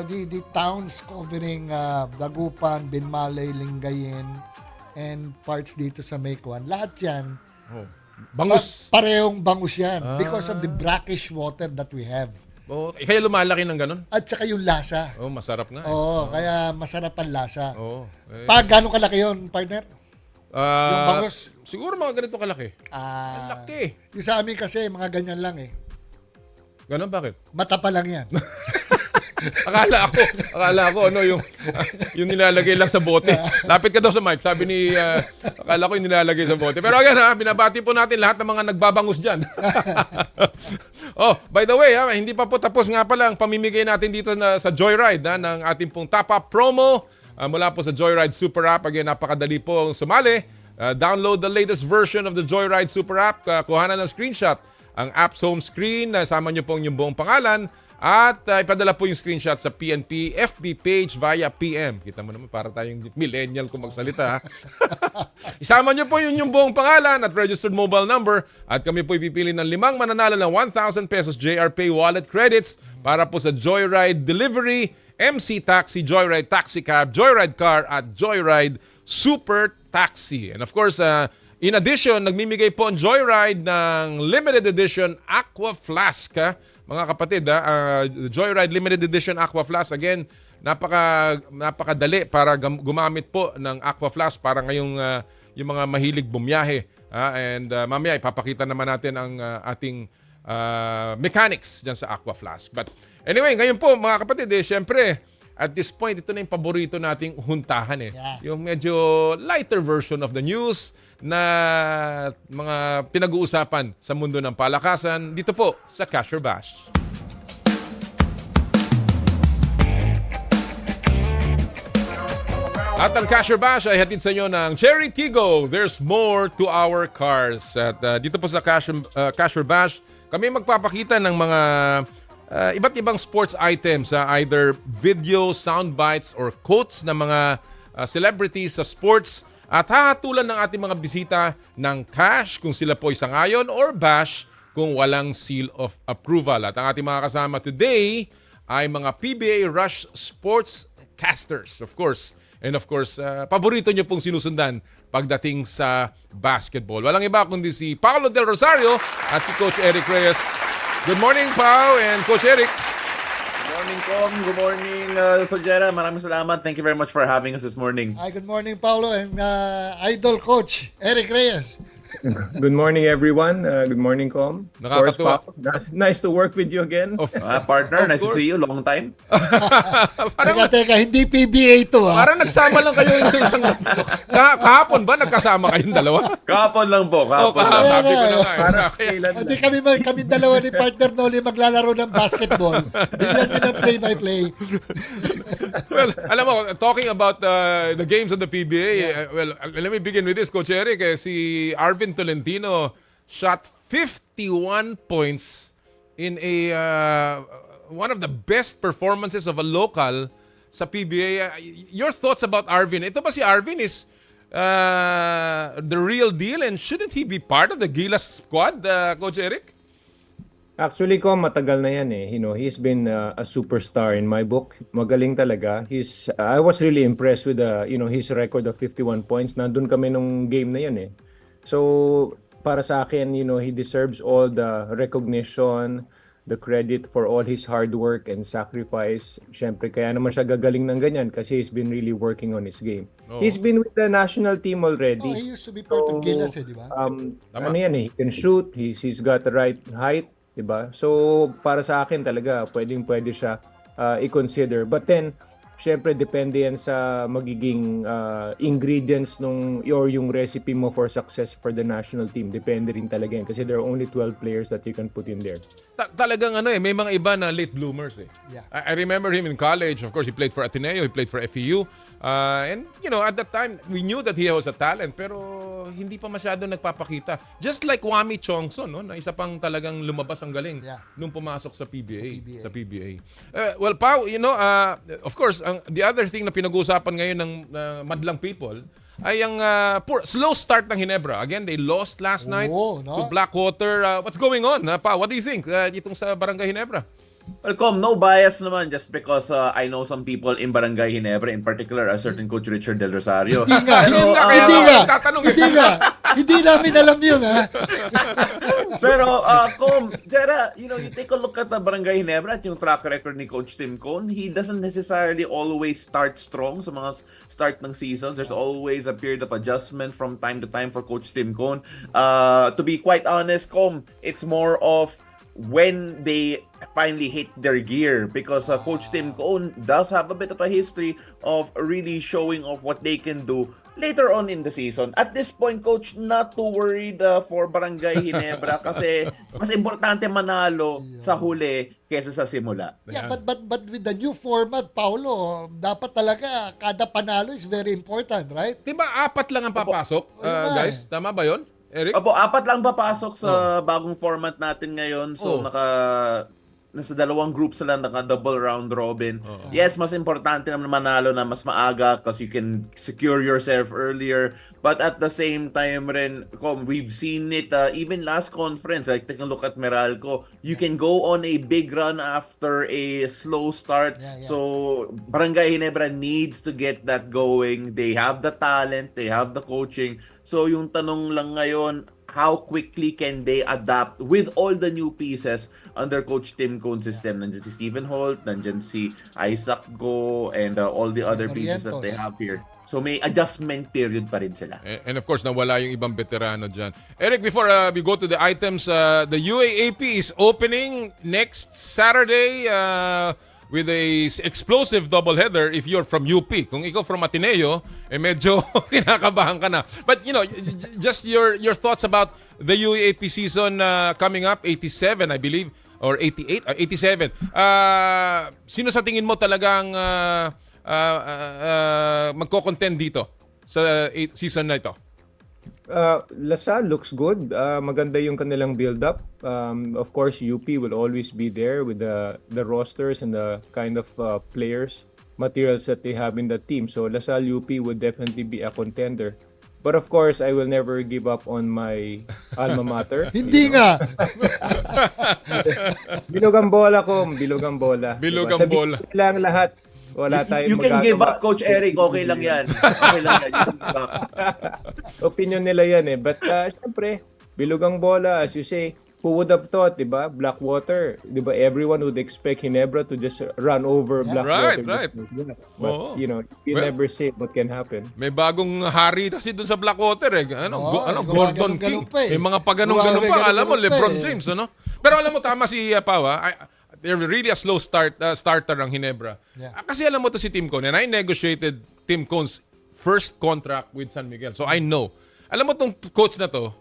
the towns covering Dagupan, Binmalay, Lingayen, and parts dito sa Mequon, lahat yan, bangus. Parehong bangus yan because of the brackish water that we have. Kaya lumalaki ng ganun? At saka yung lasa. Masarap nga. Kaya masarap ang lasa. Pag gano'ng kalaki yun, partner? Yung bangus? Siguro mga ganito kalaki. Ang laki. Yung sa amin kasi, mga ganyan lang eh. Ganon? Bakit? Mata pa lang yan. Akala ko yung nilalagay lang sa bote. Lapit ka daw sa mic, sabi ni akala ko yung nilalagay sa bote. Pero again binabati po natin lahat ng mga nagbabangus diyan. By the way, hindi pa po tapos nga pala ang pamimigay natin dito sa Joyride ng ating pong top-up promo mula po sa Joyride Super App. Again, napakadali po ang sumali. Download the latest version of the Joyride Super App. Kuhanan ng screenshot ang app's home screen. Sama nyo po yung buong pangalan. At ipadala po yung screenshot sa PNP FB page via PM. Kita mo naman, para tayong millennial kung magsalita. Isama nyo po yung buong pangalan at registered mobile number. At kami po ipipili ng 5 mananalo ng 1,000 pesos JR Pay wallet credits para po sa Joyride Delivery, MC Taxi, Joyride Taxi Cab, Joyride Car at Joyride Super Taxi. And of course, in addition, nagmimigay po ang Joyride ng limited edition Aqua Flask. Mga kapatid, Joyride Limited Edition Aqua Flask. Again, napakadali para gumamit po ng Aqua Flask para ngayong yung mga mahilig bumiyahe. And mamaya ipapakita naman natin ang ating mechanics dyan sa Aqua Flask. But anyway, ngayon po mga kapatid, syempre, at this point, ito na yung paborito nating huntahan. Yung medyo lighter version of the news na mga pinag-uusapan sa mundo ng palakasan dito po sa Cash or Bash. At ang Cash or Bash ay hatid sa inyo ng Cherry Tigo. There's more to our cars. At dito po sa Cash or Bash, kami magpapakita ng mga iba't ibang sports items, either video, sound bites, or quotes ng mga celebrities sa sports. At hahatulan ng ating mga bisita ng cash kung sila po isangayon or bash kung walang seal of approval. At ang ating mga kasama today ay mga PBA Rush Sportscasters. Of course, And of course, paborito nyo pong sinusundan pagdating sa basketball. Walang iba kundi si Paolo del Rosario at si Coach Eric Reyes. Good morning, Pao and Coach Eric. Good morning, Com. Good morning, Sojera. Maraming salamat. Thank you very much for having us this morning. Hi, good morning, Paolo, and idol coach, Eric Reyes. Good morning, everyone. Good morning, Com. Nakakatuwa. Nice to work with you again. Partner, nice to see you. Long time. Teka, hindi PBA to. Parang nagsama lang kayo sa isang... Kahapon ba nagkasama kayong dalawa? Kahapon lang po. Kahapon. Sabi ko na nga. Hindi kami dalawa ni partner Noli maglalaro ng basketball. Bigyan nyo ng play-by-play. Well, alam mo, talking about the games of the PBA, well, let me begin with this, Coach Eric. Si Arvin Tolentino shot 51 points in a one of the best performances of a local sa PBA. Your thoughts about Arvin? Ito ba si Arvin is the real deal and shouldn't he be part of the Gilas squad, Coach Eric? Actually, Com, matagal na yan eh. You know, he's been a superstar in my book. Magaling talaga. I was really impressed with his record of 51 points. Nandun kami nung game na yan eh. So, para sa akin, he deserves all the recognition, the credit for all his hard work and sacrifice. Siyempre, kaya naman siya gagaling ng ganyan kasi he's been really working on his game. Oh. He's been with the national team already. Oh, he used to be part of Gilas di ba? Ano yan eh, he can shoot, he's got the right height, di ba? So, para sa akin talaga, pwede siya i-consider. But then, syempre, depende yan sa magiging ingredients or yung recipe mo for success for the national team. Depende rin talaga yan. Kasi there are only 12 players that you can put in there. Talagang may mga iba na late bloomers eh. Yeah. I remember him in college. Of course, he played for Ateneo, he played for FEU. And, at that time, we knew that he was a talent, pero hindi pa masyado nagpapakita. Just like Wami Chongson, no? Na isa pang talagang lumabas ang galing nung pumasok sa PBA. Sa PBA. Well, Pao, of course, the other thing na pinag-uusapan ngayon ng madlang people ay ang slow start ng Ginebra. Again, they lost last night to Blackwater. What's going on, Pao? What do you think itong sa Barangay Ginebra? Well, Com, no bias naman just because I know some people in Barangay Ginebra, in particular a certain Coach Richard Del Rosario. Hindi namin alam yun, ha? Pero, Com, Jera, you take a look at the Barangay Ginebra at yung track record ni Coach Tim Cone, he doesn't necessarily always start strong sa mga start ng seasons. There's always a period of adjustment from time to time for Coach Tim Cone. To be quite honest, Com, it's more of when they finally hit their gear because Coach Tim Cone does have a bit of a history of really showing off what they can do later on in the season. At this point, Coach, not too worried for Barangay Ginebra kasi mas importante manalo sa huli kaysa sa simula. Yeah, but with the new format, Paolo, dapat talaga kada panalo is very important, right? Diba 4 lang ang papasok, guys? Tama ba yun? Eric? Opo, 4 lang papasok sa bagong format natin ngayon. So, nasa 2 groups sila, naka-double round robin. Yes, mas importante naman manalo na mas maaga because you can secure yourself earlier. But at the same time rin, we've seen it even last conference. Like, take a look at Meralco. You can go on a big run after a slow start. So, Barangay Ginebra needs to get that going. They have the talent, they have the coaching. So, yung tanong lang ngayon, how quickly can they adapt with all the new pieces under Coach Tim Cone's system? Nandiyan si Stephen Holt, nandiyan si Isaac Go, and all the other pieces that they have here. So may adjustment period pa rin sila. And of course, nawala yung ibang veterano dyan. Eric, before we go to the items, the UAAP is opening next Saturday with a explosive doubleheader if you're from UP. Kung ikaw from Ateneo, medyo kinakabahan ka na. But just your thoughts about the UAAP season coming up, 87 I believe, or 88, 87. Sino sa tingin mo talagang magko-contend dito sa season na ito? LaSalle looks good. Maganda yung kanilang build-up. Of course, UP will always be there with the rosters and the kind of players, materials that they have in the team. So LaSalle UP would definitely be a contender. But of course, I will never give up on my alma mater. Hindi nga. Bilog ang bola ko, bilog ang bola. Bilog ang bola. Sabihin lang lahat, Wala tayong You can give magagawa. up, Coach Eric. Okay lang yan. Okay lang yan. You can give up. Opinion nila yan eh. But syempre, bilugang bola, as you say, who would have thought, di ba? Blackwater, di ba? Everyone would expect Ginebra to just run over Blackwater. Right. But, you never say what can happen. May bagong hari kasi dun sa Blackwater eh. Gordon King. May mga paganong-ganon pa. Alam mo, LeBron James, ano? Pero alam mo, tama si Pau, they're really a slow starter ang Ginebra. Yeah. Kasi alam mo to si Tim Cone, and I negotiated Tim Cone's first contract with San Miguel. So I know. Alam mo tong coach na to,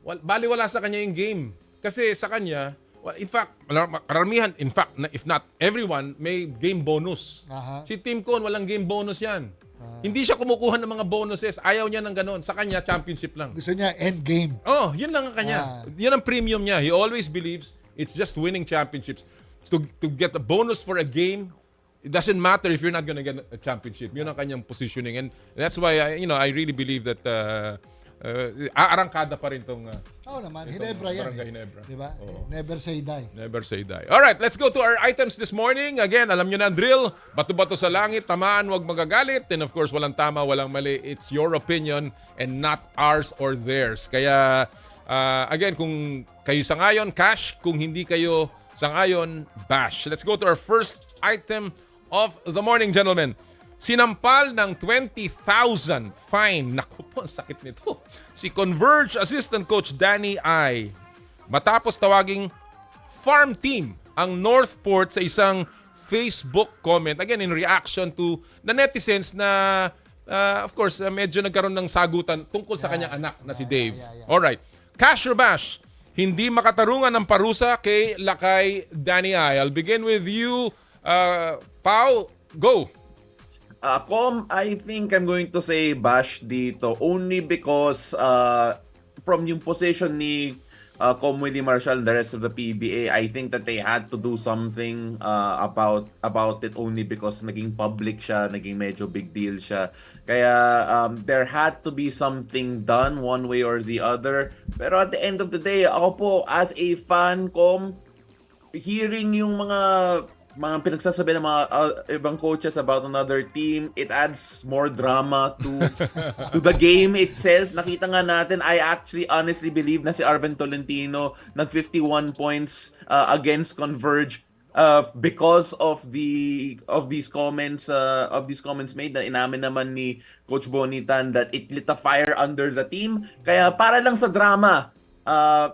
baliwala sa kanya yung game. Kasi sa kanya, in fact, karamihan, if not everyone, may game bonus. Si Tim Cone, walang game bonus yan. Hindi siya kumukuha ng mga bonuses. Ayaw niya ng ganon. Sa kanya, championship lang. Gusto niya end game. Oh, yun lang ang kanya. Yun ang premium niya. He always believes it's just winning championships. To get a bonus for a game, it doesn't matter if you're not gonna get a championship. Yun ang kanyang positioning. And that's why, I really believe that aarangkada pa rin tong naman, Ginebra yan. Ginebra. Diba? Never say die. Never say die. Alright, let's go to our items this morning. Again, alam nyo na ang drill. Bato-bato sa langit, tamaan, wag magagalit. And of course, walang tama, walang mali. It's your opinion and not ours or theirs. Kaya, again, kung kayo sangayon, cash. Kung hindi kayo sangayon, bash. Let's go to our first item of the morning, gentlemen. Sinampal ng 20,000 fine. Naku po, sakit nito. Si Converge Assistant Coach Danny I. Matapos tawaging farm team ang Northport sa isang Facebook comment. Again, in reaction to the netizens na, of course, medyo nagkaroon ng sagutan tungkol sa kanyang anak na si Dave. Alright. Cash or bash? Hindi makatarungan ng parusa kay Lakay Danny I. I'll begin with you, Pau. Go. I think I'm going to say bash dito only because from yung position ni Willie Marshall and the rest of the PBA, I think that they had to do something about it only because naging public siya, naging medyo big deal siya. Kaya there had to be something done one way or the other. Pero at the end of the day, ako po as a fan, hearing yung mga pinagsasabi ng mga ibang coaches about another team, it adds more drama to the game itself. Nakita nga natin, I actually honestly believe na si Arven Tolentino nag 51 points against Converge because of these comments made na inamin naman ni Coach Bonitan that it lit a fire under the team. Kaya para lang sa drama,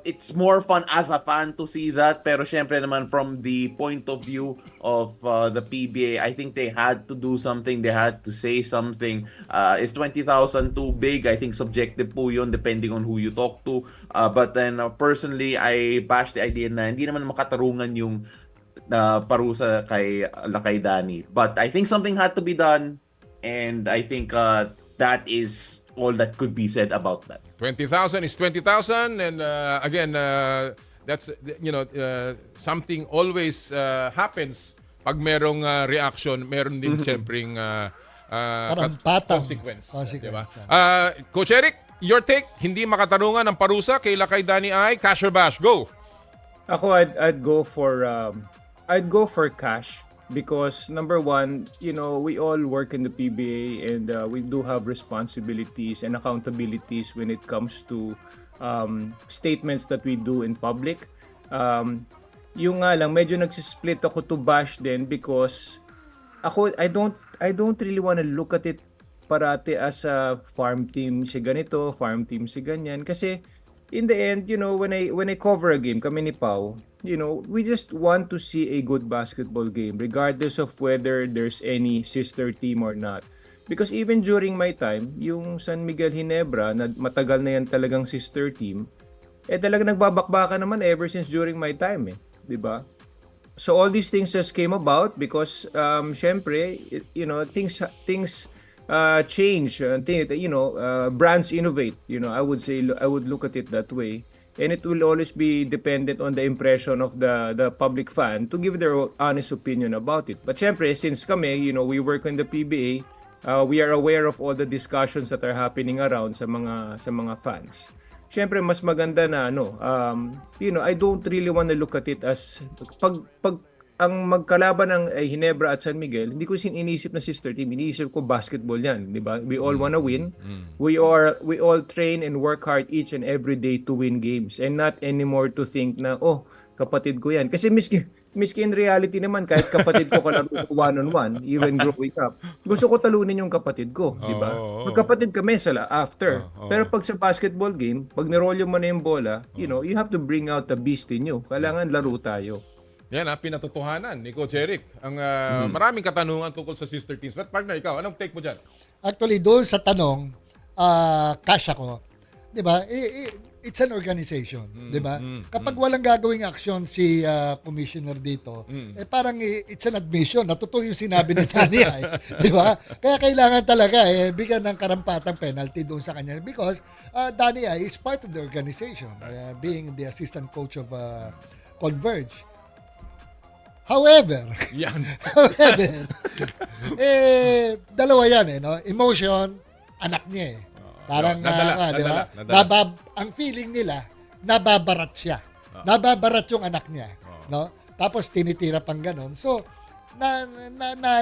it's more fun as a fan to see that, pero syempre naman from the point of view of the PBA, I think they had to do something, they had to say something. Is 20,000 too big? I think subjective po yun depending on who you talk to. But then personally, I bash the idea na hindi naman makatarungan yung parusa kay Lakay Dani. But I think something had to be done, and I think that is all that could be said about that. 20,000 is 20,000, and again, that's something always happens pag merong reaction, meron din siyempreng consequence. Diba? Coach Eric, your take, hindi makatarungan ng parusa kay Lakay Danny I, cash or bash? Go. Ako, I'd go for cash. Because number one, we all work in the PBA and we do have responsibilities and accountabilities when it comes to statements that we do in public. Yung nga lang, medyo nagsisplit ako to bash din because I don't really want to look at it parati as a farm team si ganito, farm team si ganyan. Kasi in the end, when I cover a game, kami ni Pau, we just want to see a good basketball game regardless of whether there's any sister team or not. Because even during my time, yung San Miguel Ginebra, na matagal na yan talagang sister team, talagang nagbabakbaka naman ever since during my time, diba? So all these things just came about because, syempre, things change. Brands innovate. I would look at it that way. And it will always be dependent on the impression of the public fan to give their honest opinion about it. But syempre, since kami, we work in the PBA, we are aware of all the discussions that are happening around sa mga fans. Syempre, mas maganda na I don't really want to look at it as pag ang magkalaban ng Ginebra at San Miguel, hindi ko iniisip na sister team, iniisip ko basketball yan, di ba? We all wanna win. We all train and work hard each and every day to win games and not anymore to think na, kapatid ko yan. Kasi miski in reality naman, kahit kapatid ko kalaro one-on-one, even growing up, gusto ko talunin yung kapatid ko, di ba? Magkapatid kami after. Pero pag sa basketball game, pag nirolyo mo na yung bola, you have to bring out the beast in you. Kailangan laro tayo. Yan pinatotohanan ni Coach Eric. Ang maraming katanungan tungkol sa sister teams. But partner, ikaw, anong take mo dyan? Actually, doon sa tanong, cash ako. Di ba? It's an organization, di ba? Kapag walang gagawing aksyon si commissioner dito, parang it's an admission. Natotoo yung sinabi ni Danny, di ba? Kaya kailangan talaga bigyan ng karampatang penalty doon sa kanya because Danny is part of the organization, being the assistant coach of Converge. However, dalawa yan no? Emotion, anak niya Parang nadala. Ang feeling nila, nababarat siya. Nababarat yung anak niya, no? Tapos tinitira pang ganon. So,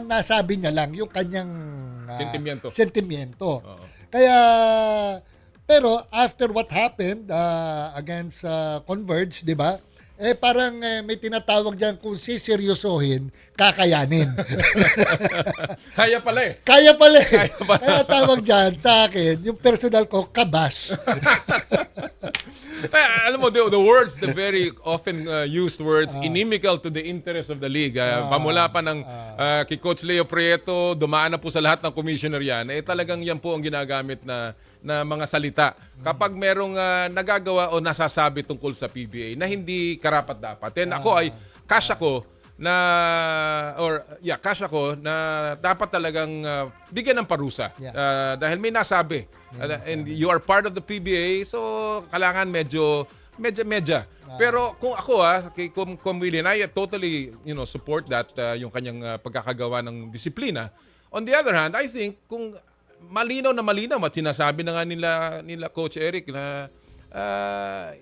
nasabi niya lang yung kanyang sentimiento. Kaya, pero after what happened against Converge, di ba? Parang may tinatawag dyan kung siseryosohin, kakayanin. Kaya pala Kaya tawag dyan sa akin, yung personal ko, kabash. Alam mo, the words, the very often used words, inimical to the interest of the league. Pamula pa ng kay Coach Leo Prieto, dumaan na po sa lahat ng commissioner yan. Talagang yan po ang ginagamit na mga salita. Kapag merong nagagawa o nasasabi tungkol sa PBA na hindi karapat-dapat. And ako ay cash ako na dapat talagang bigyan ng parusa. Dahil may nasabi. And you are part of the PBA, so kailangan medyo. Pero kung ako kay Willie, I totally support that yung kanyang pagkakagawa ng disiplina. On the other hand, I think kung malinaw at sinasabi na nga nila Coach Eric na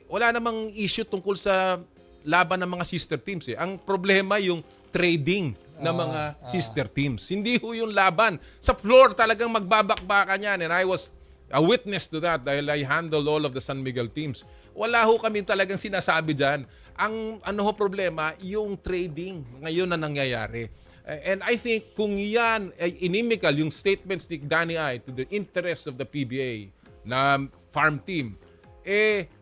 wala namang issue tungkol sa laban ng mga sister teams. Ang problema yung trading ng mga sister teams. Hindi ho yung laban. Sa floor talagang magbabakbakan yan. And I was a witness to that dahil I handled all of the San Miguel teams. Wala ho kami talagang sinasabi dyan. Ang problema, yung trading ngayon na nangyayari. And I think kung yan ay inimical, yung statements ni Danny to the interest of the PBA na farm team,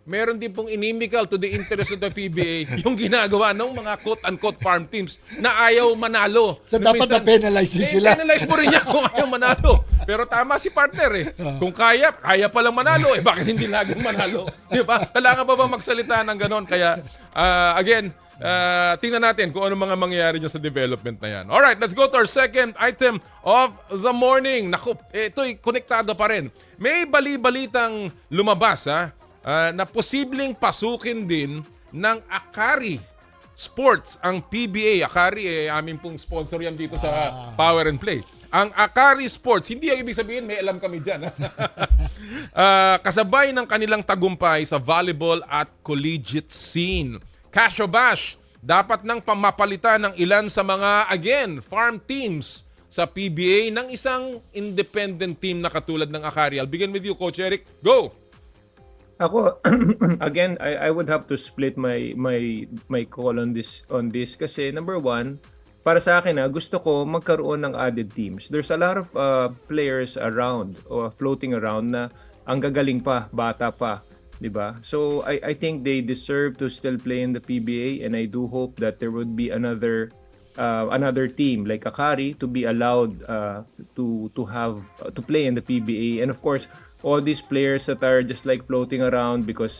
meron din pong inimical to the interest of the PBA yung ginagawa ng mga quote-unquote farm teams na ayaw manalo. So dapat na-penalize din sila. Penalize mo rin yan kung ayaw manalo. Pero tama si partner Kung kaya palang manalo, bakit hindi laging manalo? Di ba? Kailangan pa ba magsalita ng ganon? Kaya, again, tingnan natin kung ano mga mangyayari dyan sa development na yan. Alright, let's go to our second item of the morning. Naku, ito'y konektado pa rin. May bali-balitang lumabas na posibleng pasukin din ng Akari Sports ang PBA. Akari, amin pong sponsor yan dito sa Power and Play. Ang Akari Sports, hindi ang ibig sabihin may alam kami dyan. Kasabay ng kanilang tagumpay sa volleyball at collegiate scene. Cash o bash, dapat nang pamapalitan ng ilan sa mga, again, farm teams sa PBA ng isang independent team na katulad ng Akari. I'll begin with you, Coach Eric. Go! Ako, again, I would have to split my call on this kasi number one, para sa akin gusto ko magkaroon ng added teams. There's a lot of players around or floating around na ang gagaling pa, bata pa. Diba? So I think they deserve to still play in the PBA, and I do hope that there would be another team like Akari to be allowed to play in the PBA. And of course, all these players that are just like floating around because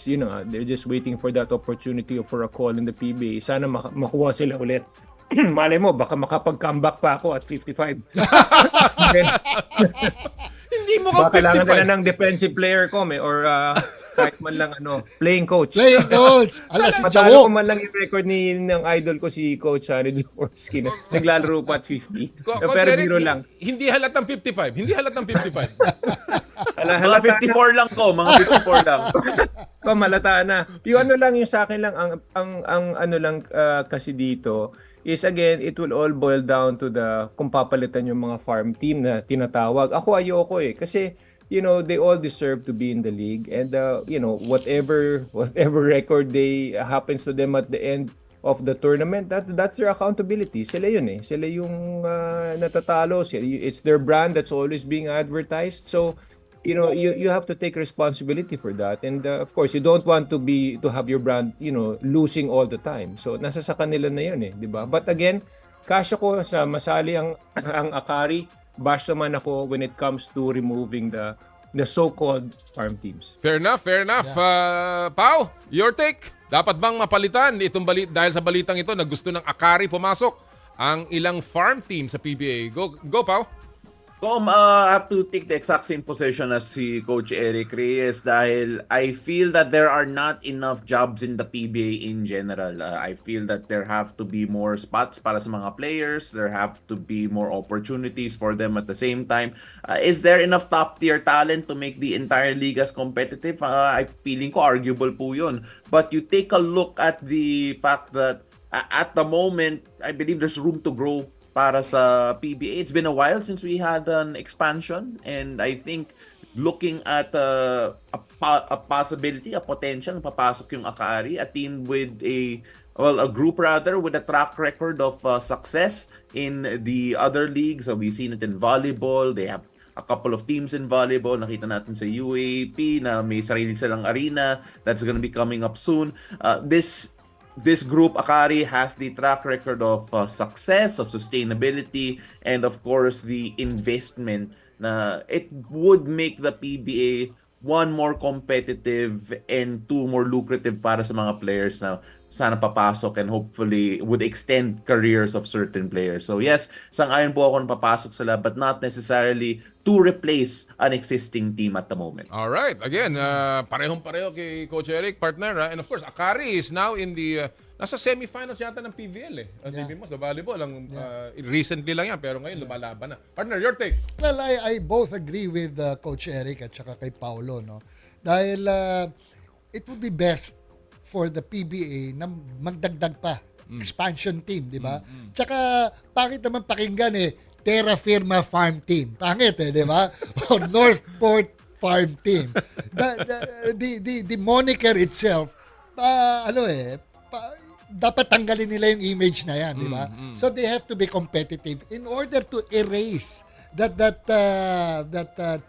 they're just waiting for that opportunity or for a call in the PBA. Sana makuha sila ulit. Malay mo, baka makapag-comeback pa ako at 55. Hindi mo ka 55. Kailangan nila ng defensive player ko or kahit man lang playing coach. Playing coach. Alas si Matalo ko man lang yung record ng idol ko si Coach Harry Jaworski na naglalaro pa at 50. Pero biro lang. Hindi halatang 55. Hindi halatang 55. Mga 54 lang ko, mga 54 lang. Malata na. Yung lang yung sa akin lang ang kasi dito is again, it will all boil down to kung papalitan yung mga farm team na tinatawag. Ako ayoko kasi they all deserve to be in the league, and whatever record they happens to them at the end of the tournament, that's their accountability. Sila yun Sila yung natatalo. It's their brand that's always being advertised. So you have to take responsibility for that, and of course you don't want to have your brand losing all the time. So nasa sa kanila na yun di ba? But again, kasya ko sa masali ang Akari. Bash naman ako when it comes to removing the so-called farm teams. Fair enough. Yeah. Pao, your take? Dapat bang mapalitan itong dahil sa balitang ito na gusto ng Akari pumasok ang ilang farm team sa PBA? Go Pao. I have to take the exact same position as si Coach Eric Reyes dahil I feel that there are not enough jobs in the PBA in general. I feel that there have to be more spots para sa mga players. There have to be more opportunities for them at the same time. Is there enough top-tier talent to make the entire league as competitive? I feeling ko arguable po yun. But you take a look at the fact that at the moment, I believe there's room to grow para sa PBA. It's been a while since we had an expansion, and I think looking at a possibility, a potential, papasok yung Akari, a team with a group rather with a track record of success in the other leagues. So we've seen it in volleyball. They have a couple of teams in volleyball. Nakita natin sa UAP na may sarili silang arena that's gonna be coming up soon. This group, Akari, has the track record of success, of sustainability, and of course the investment na it would make the PBA one more competitive and two more lucrative para sa mga players na sana papasok and hopefully would extend careers of certain players. So yes, sang-ayon po ako na papasok sila but not necessarily to replace an existing team at the moment. All right. Again, parehong-pareho kay Coach Eric, partner. And of course, Akari is now in the nasa semifinals yata ng PVL Sabi mo sa volleyball recently lang yan pero ngayon lumalaban na. Partner, your take? Well, I both agree with Coach Eric at saka kay Paolo, no. Dahil it would be best for the PBA na magdagdag pa expansion team, di ba? Tsaka pangit naman pakinggan Terra Firma Farm Team. Pangit di ba? Or Northport Farm Team. The moniker itself dapat tanggalin nila yung image na yan, di ba? So they have to be competitive in order to erase that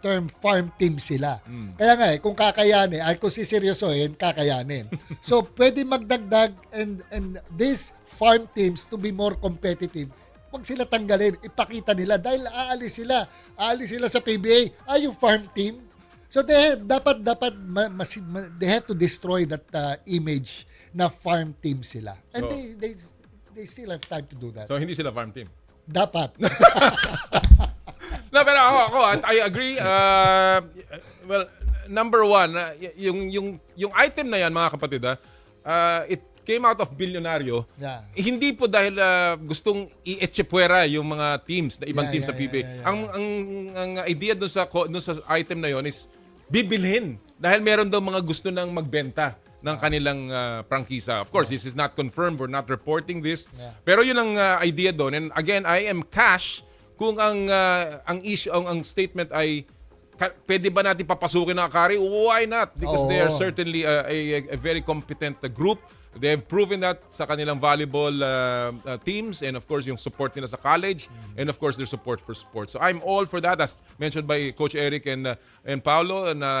term farm team sila. Kaya nga kung kakayanin, kung siseryosohin, kakayanin. So pwede magdagdag and these farm teams to be more competitive. Wag sila tanggalin, ipakita nila dahil aalis sila sa PBA. Yung farm team. So they have to destroy that image na farm team sila. And they still have time to do that. So hindi sila farm team? Dapat. No, pero ako, I agree. Well, number one, yung item na yan, mga kapatid, it came out of Bilyonaryo. Yeah. Hindi po dahil gustong i-etchepuera yung mga teams, na ibang teams sa PBA. Ang idea dun sa item na yon is bibilhin. Dahil meron daw mga gusto nang magbenta ng kanilang prangkisa. Of course, this is not confirmed. We're not reporting this. Yeah. Pero yun ang idea doon. And again, I am cash kung ang issue, ang statement ay pwede ba natin papasukin ng Akari? Why not? Because they are certainly a very competent group. They have proven that sa kanilang volleyball teams and of course yung support nila sa college and of course their support for sports. So I'm all for that, as mentioned by Coach Eric and Paolo, na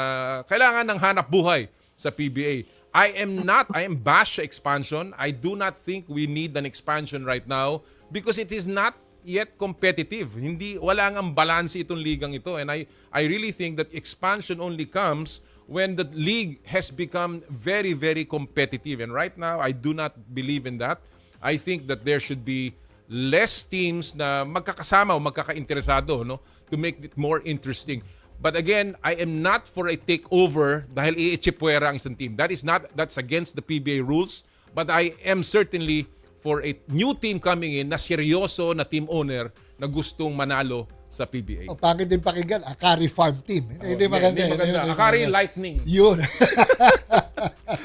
kailangan ng hanap buhay sa PBA. I am bash expansion. I do not think we need an expansion right now because it is not yet competitive. Wala ngang balance itong ligang ito, and I really think that expansion only comes when the league has become very, very competitive. And right now, I do not believe in that. I think that there should be less teams na magkakasama o magkakainteresado, no, to make it more interesting. But again, I am not for a takeover dahil i-chipwera ang isang team. That's against the PBA rules. But I am certainly for a new team coming in na seryoso na team owner na gustong manalo sa PBA. Pangit din pakinggan, Akari Farm Team. Hindi maganda. Akari Lightning. Yun.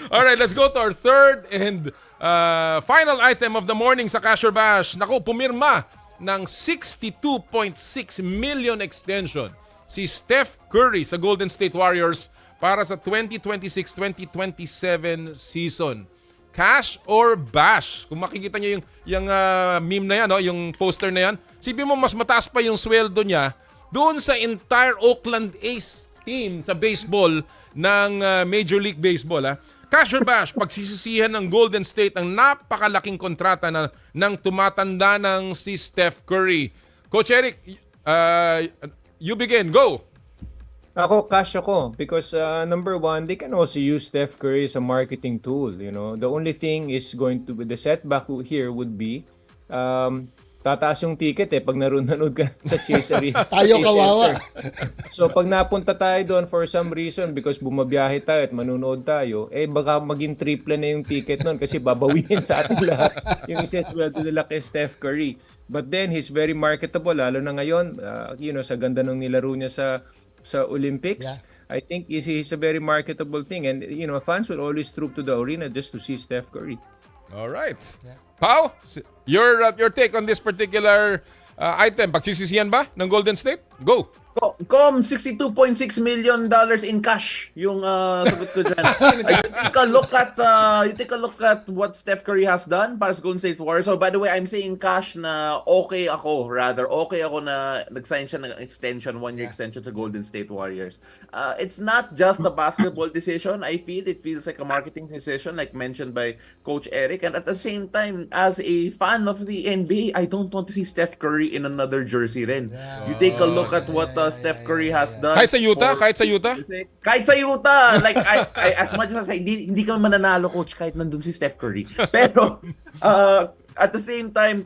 Alright, let's go to our third and Final item of the morning sa Cash or Bash. Naku, pumirma ng 62.6 million extension si Steph Curry sa Golden State Warriors para sa 2026-2027 season. Cash or Bash? Kung makikita niyo yung meme na yan, no? Yung poster na yan, sipin mo mas mataas pa yung sweldo niya doon sa entire Oakland A's team sa baseball ng Major League Baseball. Cash or Bash, pagsisisihan ng Golden State ang napakalaking kontrata ng tumatanda ng si Steph Curry. Coach Eric, you begin. Go! Ako, cash ako. Because number one, they can also use Steph Curry as a marketing tool. You know, the only thing is going to be, the setback here would be, tataas yung ticket pag nanood ka sa Chase Arena. Tayo kawawa. So pag napunta tayo doon for some reason because bumabiyahe tayo at manunood tayo, baka maging triple na yung ticket noon kasi babawiin sa ating lahat yung isesweldo nila kay Steph Curry. But then he's very marketable lalo na ngayon, sa ganda ng nilaro niya sa Olympics. Yeah. I think he's a very marketable thing and fans will always troop to the arena just to see Steph Curry. All right. Yeah. Pao, your take on this particular item. Pagsisisihan ba ng Golden State? Go! $62.6 million in cash yung sagot ko dyan. You take a look at what Steph Curry has done para sa Golden State Warriors. So by the way, I'm saying cash na okay ako na nag-sign siya ng extension, 1-year extension sa Golden State Warriors. It's not just a basketball decision. I feel it feels like a marketing decision like mentioned by Coach Eric. And at the same time, as a fan of the NBA, I don't want to see Steph Curry in another jersey rin. Yeah. You take a look at what Steph Curry has done. Kahit sa Utah? Kahit sa Utah. Like, I as much as hindi ka mananalo, coach, kahit nandun si Steph Curry. Pero, at the same time,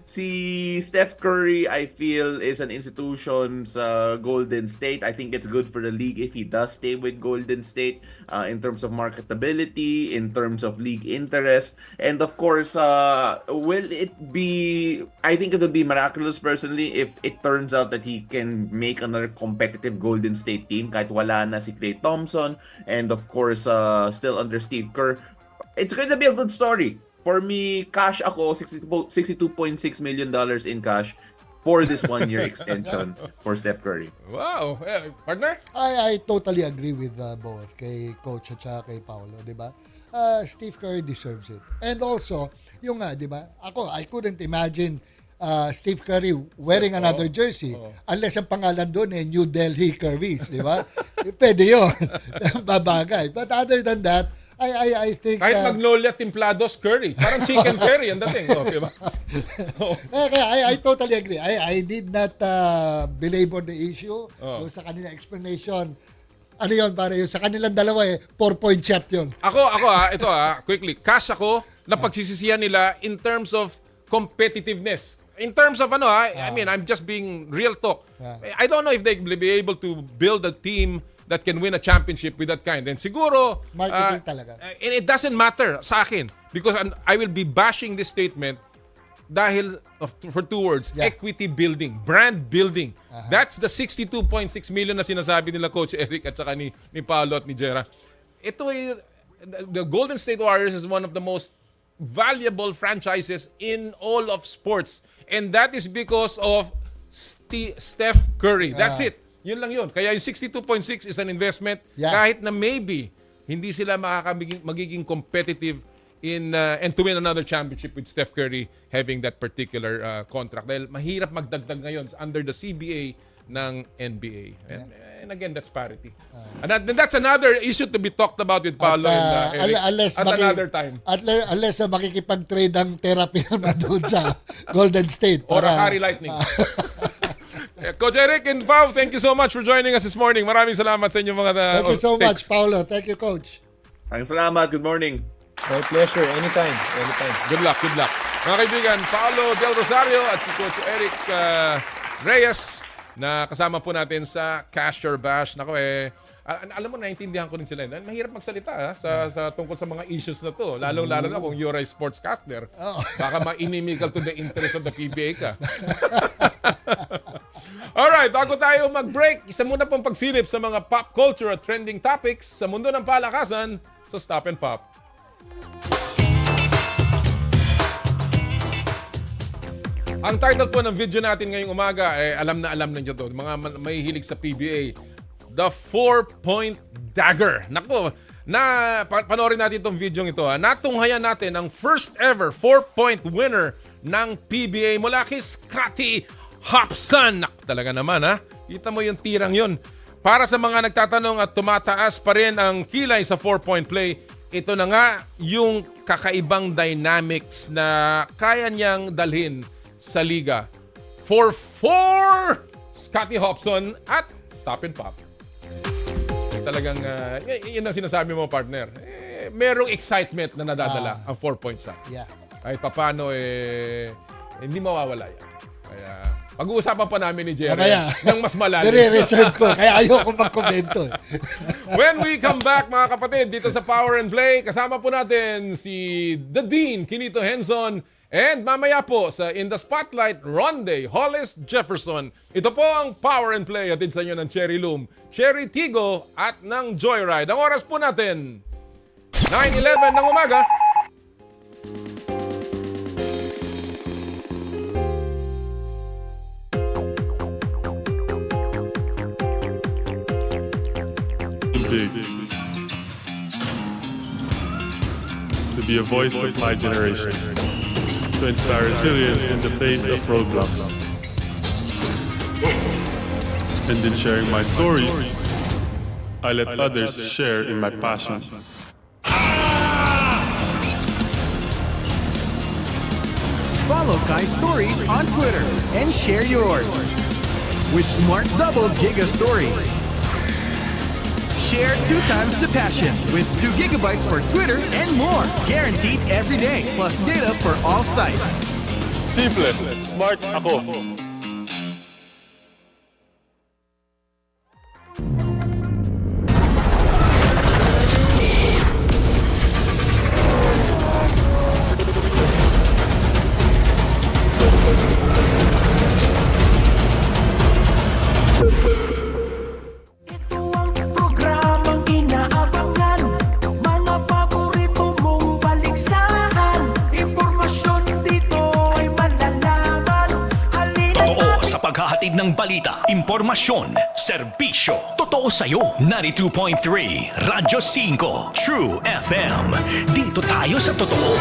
si Steph Curry, I feel, is an institution sa Golden State. I think it's good for the league if he does stay with Golden State in terms of marketability, in terms of league interest. And of course, I think it would be miraculous personally if it turns out that he can make another competitive Golden State team kahit wala na si Klay Thompson and of course, still under Steve Kerr. It's going to be a good story. For me, cash ako, $62.6 million in cash for this 1-year extension for Steph Curry. Wow! Partner? I totally agree with both, kay Coach at saka kay Paolo, di ba? Steve Curry deserves it. And also, yung di ba? Ako, I couldn't imagine Steve Curry wearing another jersey unless ang pangalan doon New Delhi Currys, di ba? Pwede yun. Babagay. But other than that, I think kahit Magnolia Templados Curry, parang chicken curry ang dating, diba? I totally agree. I did not belabor the issue. Yung sa kanila explanation. Ano yun, pare? Yung sa kanilang dalawa 4-point shot yun. Ito quickly. Cash ako na pagsisisihan nila in terms of competitiveness. In terms of I mean, I'm just being real talk. I don't know if they will be able to build a team that can win a championship with that kind. And siguro, marketing talaga. And it doesn't matter sa akin because I will be bashing this statement dahil for two words, equity building, brand building. That's the 62.6 million na sinasabi nila Coach Eric at saka ni Paolo at ni Jera. Ito the Golden State Warriors is one of the most valuable franchises in all of sports. And that is because of Steph Curry. That's it. Yun lang yun. Kaya yung 62.6 is an investment kahit na maybe hindi sila magiging competitive in and to win another championship with Steph Curry having that particular contract. Dahil mahirap magdagdag ngayon under the CBA ng NBA. And again, that's parity. And that's another issue to be talked about with Paolo and Eric at another time. Unless makikipag-trade ang therapy na doon sa Golden State. Or Akari Lightning. Coach Eric and Pao, thank you so much for joining us this morning. Maraming salamat sa inyong mga Thank you so much, Paolo. Thank you, Coach. Maraming salamat. Good morning. My pleasure. Anytime. Good luck. Mga kaibigan, Paolo Del Rosario at si Coach Eric Reyes na kasama po natin sa Cash or Bash. Nako alam mo, naintindihan ko rin sila. Mahirap magsalita sa tungkol sa mga issues na to. Lalo na kung you're a sportscaster. Baka ma-inimical to the interest of the PBA ka. Alright, bago tayo mag-break, isa muna pong pagsilip sa mga pop culture at trending topics sa mundo ng palakasan sa Stop and Pop. Ang title po ng video natin ngayong umaga, alam na ninyo to, mga may hilig sa PBA, The 4-Point Dagger. Naku, panoorin natin itong video ito. Natunghayan natin ang first ever 4-point winner ng PBA mula kay Scottie Hobson. Naku, talaga naman ha. Kita mo yung tirang yun. Para sa mga nagtatanong at tumataas pa rin ang kilay sa 4-point play, ito na nga yung kakaibang dynamics na kaya niyang dalhin sa liga. 4-4, Scottie Hobson at Stop and Pop. Talagang, yun ang sinasabi mo, partner. Merong excitement na nadadala ang 4-point shot. Yeah. Kahit papano, hindi mawawala yan. Kaya, pag-uusapan pa namin ni Jerry ng mas malalim. Nire-reserve ko, kaya ayoko magkomento. When we come back, mga kapatid, dito sa Power and Play, kasama po natin si The Dean, Quinito Henson, and mamaya po sa In the Spotlight, Rondae Hollis-Jefferson. Ito po ang Power and Play, atid sa inyo ng Cherry Loom, Cherry Tigo at ng Joyride. Ang oras po natin, 9:11 ng umaga. Big. To be a voice of my generation. To inspire resilience in the face of roadblocks. And in sharing my stories, I let others share in my passion. Follow Kai's stories on Twitter and share yours. With Smart Double Giga Stories. Share 2 times the passion with 2 gigabytes for Twitter and more. Guaranteed every day. Plus data for all sites. Simple. Smart ako. Paghahatid ng balita, impormasyon, serbisyo. Totoo sa'yo. 92.3 Radyo 5 True FM. Dito tayo sa totoo.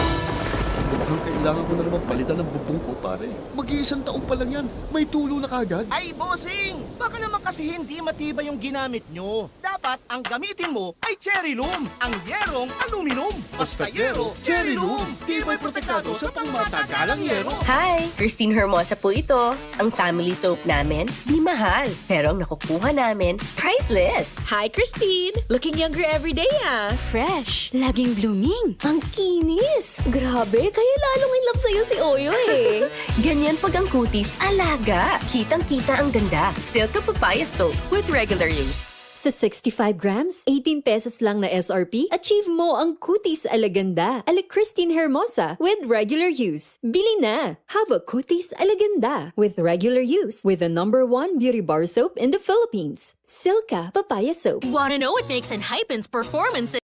Mukhang kailangan ko na naman palitan ng bubong ko, pare. Mag-iisang taong pa lang yan. May tulo na kagad. Ay, bossing! Baka naman kasi hindi matibay yung ginamit nyo. Dapat ang gamitin mo ay Cherry Loom, ang yerong aluminum. Basta yero, Cherry Loom. Tibay protektado sa pangmatagalang yero. Hi! Christine Hermosa po ito. Ang family soap namin, di mahal. Pero ang nakukuha namin, priceless. Hi, Christine! Looking younger every day, ah. Fresh. Laging blooming. Ang kinis. Grabe, kaya lalong in love sa'yo si Oyo eh. Ganyan pag ang kutis, alaga. Kitang-kita ang ganda. Silka Papaya Soap with regular use. Sa 65 grams, 18 pesos lang na SRP, achieve mo ang kutis alaganda ala Christine Hermosa with regular use. Bili na! Have a kutis alaganda with regular use with the #1 beauty bar soap in the Philippines. Silka Papaya Soap. Wanna know what makes and hypens performance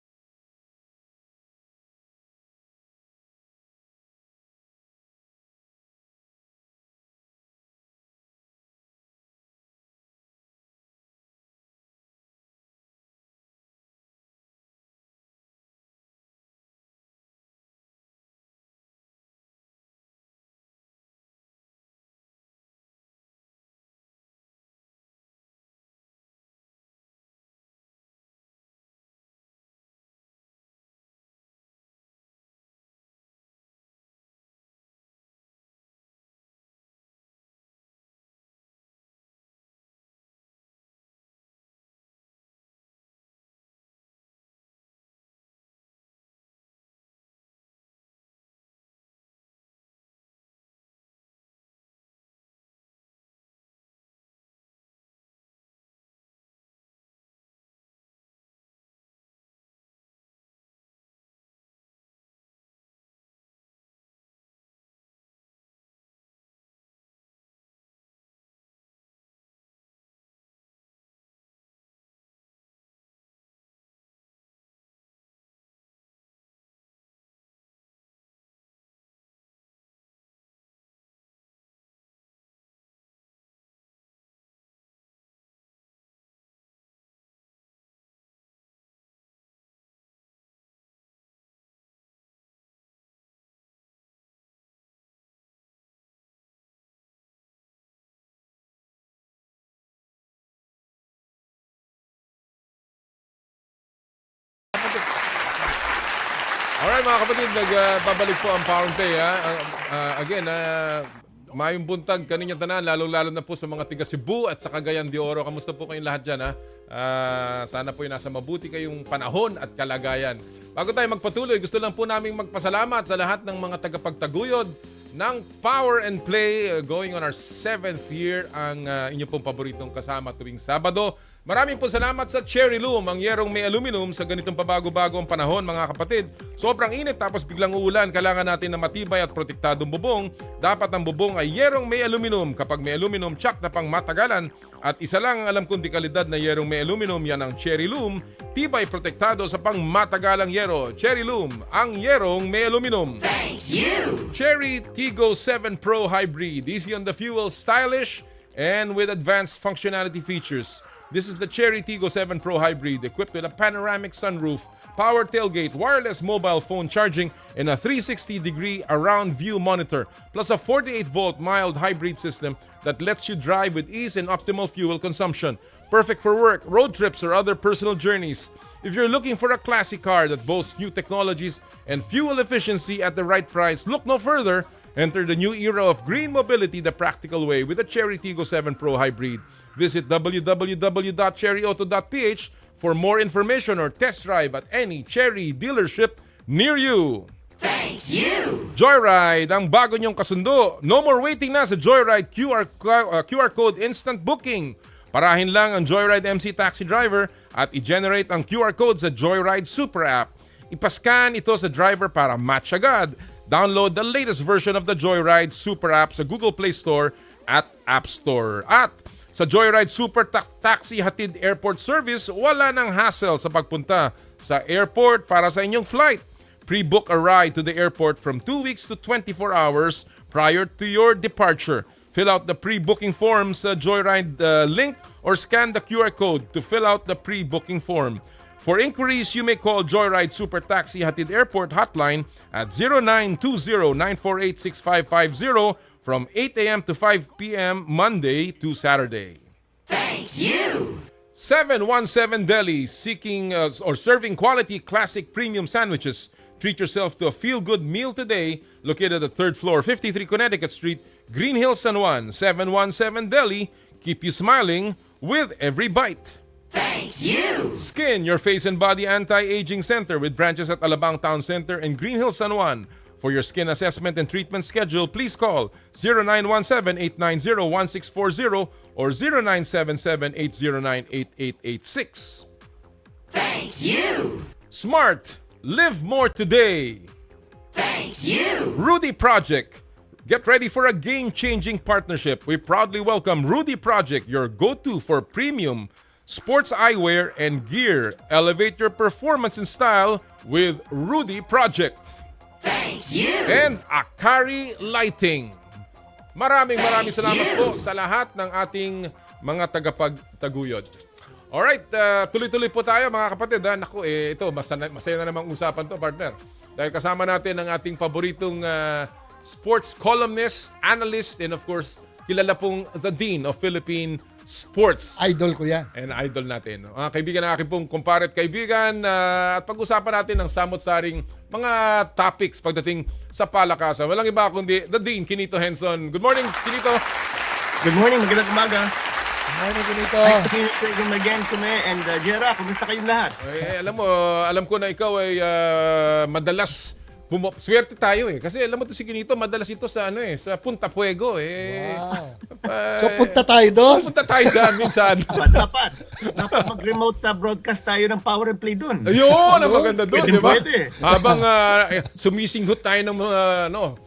Alright mga kapatid, nagbabalik po ang Power and Play. Again, mayong buntag kaninyang tanan, lalo-lalo na po sa mga tiga Cebu at sa Cagayan de Oro. Kamusta po kayong lahat dyan? Sana po yung nasa mabuti kayong panahon at kalagayan. Bago tayo magpatuloy, gusto lang po naming magpasalamat sa lahat ng mga tagapagtaguyod ng Power and Play. Going on our 7th year ang inyong pong paboritong kasama tuwing Sabado. Maraming po salamat sa Cherry Loom, ang yerong may aluminum sa ganitong pabago-bagong panahon mga kapatid. Sobrang init tapos biglang uulan, kailangan natin na matibay at protektadong bubong. Dapat ang bubong ay yerong may aluminum. Kapag may aluminum, tsak na pang matagalan. At isa lang ang alam kong dekalidad na yerong may aluminum, yan ang Cherry Loom. Tibay protektado sa pang matagalang yero. Cherry Loom, ang yerong may aluminum. Thank you! Cherry Tigo 7 Pro Hybrid, easy on the fuel, stylish, and with advanced functionality features. This is the Cherry Tigo 7 Pro Hybrid, equipped with a panoramic sunroof, power tailgate, wireless mobile phone charging, and a 360-degree around view monitor, plus a 48-volt mild hybrid system that lets you drive with ease and optimal fuel consumption. Perfect for work, road trips, or other personal journeys. If you're looking for a classic car that boasts new technologies and fuel efficiency at the right price, look no further. Enter the new era of green mobility the practical way with the Cherry Tigo 7 Pro Hybrid. Visit www.cherryauto.ph for more information or test drive at any Cherry dealership near you. Thank you! Joyride, ang bago niyong kasundo. No more waiting na sa Joyride QR Code Instant Booking. Parahin lang ang Joyride MC Taxi Driver at i-generate ang QR code sa Joyride Super App. Ipascan ito sa driver para match agad. Download the latest version of the Joyride Super App sa Google Play Store at App Store. At sa Joyride Super Taxi Hatid Airport Service, wala nang hassle sa pagpunta sa airport para sa inyong flight. Pre-book a ride to the airport from 2 weeks to 24 hours prior to your departure. Fill out the pre-booking form sa Joyride link or scan the QR code to fill out the pre-booking form. For inquiries, you may call Joyride Super Taxi Hatid Airport Hotline at 0920-948-6550 from 8 a.m. to 5 p.m. Monday to Saturday. Thank you! 717 Deli, seeking or serving quality classic premium sandwiches. Treat yourself to a feel-good meal today. Located at the 3rd floor, 53 Connecticut Street, Green Hills, San Juan. 717 Deli, keep you smiling with every bite. Thank you! Skin, your face and body anti-aging center with branches at Alabang Town Center and Green Hills, San Juan. For your skin assessment and treatment schedule, please call 0917-890-1640 or 0977-809-8886. Thank you! Smart, live more today. Thank you! Rudy Project. Get ready for a game-changing partnership. We proudly welcome Rudy Project, your go-to for premium sports eyewear and gear. Elevate your performance and style with Rudy Project. Thank you! And Akari Lighting. Maraming salamat po sa lahat ng ating mga tagapagtaguyod. Alright, tuloy-tuloy po tayo mga kapatid. Naku, ito, masaya na namang usapan to, partner. Dahil kasama natin ang ating paboritong sports columnist, analyst, and of course, kilala pong the Dean of Philippine Sports. Idol ko yan. And idol natin. Mga kaibigan na aking pong kumpare at kaibigan, at pag-usapan natin ng samot-saring mga topics pagdating sa palakasan. Walang iba kundi the Dean, Quinito Henson. Good morning, Quinito. Good morning, magandang umaga. Good morning, Quinito. Nice to meet you again, Kume and Jera. Kumusta kayong lahat? Alam ko na ikaw ay madalas swerte tayo kasi alam mo to si Quinito, madalas ito sa sa Punta Fuego Wow. So punta tayo doon? Punta tayo dyan minsan. Dapat mag-remote broadcast tayo ng Power and Play doon. Ayun, ang maganda doon, di ba? Pwede. Habang sumisinghot tayo ng mga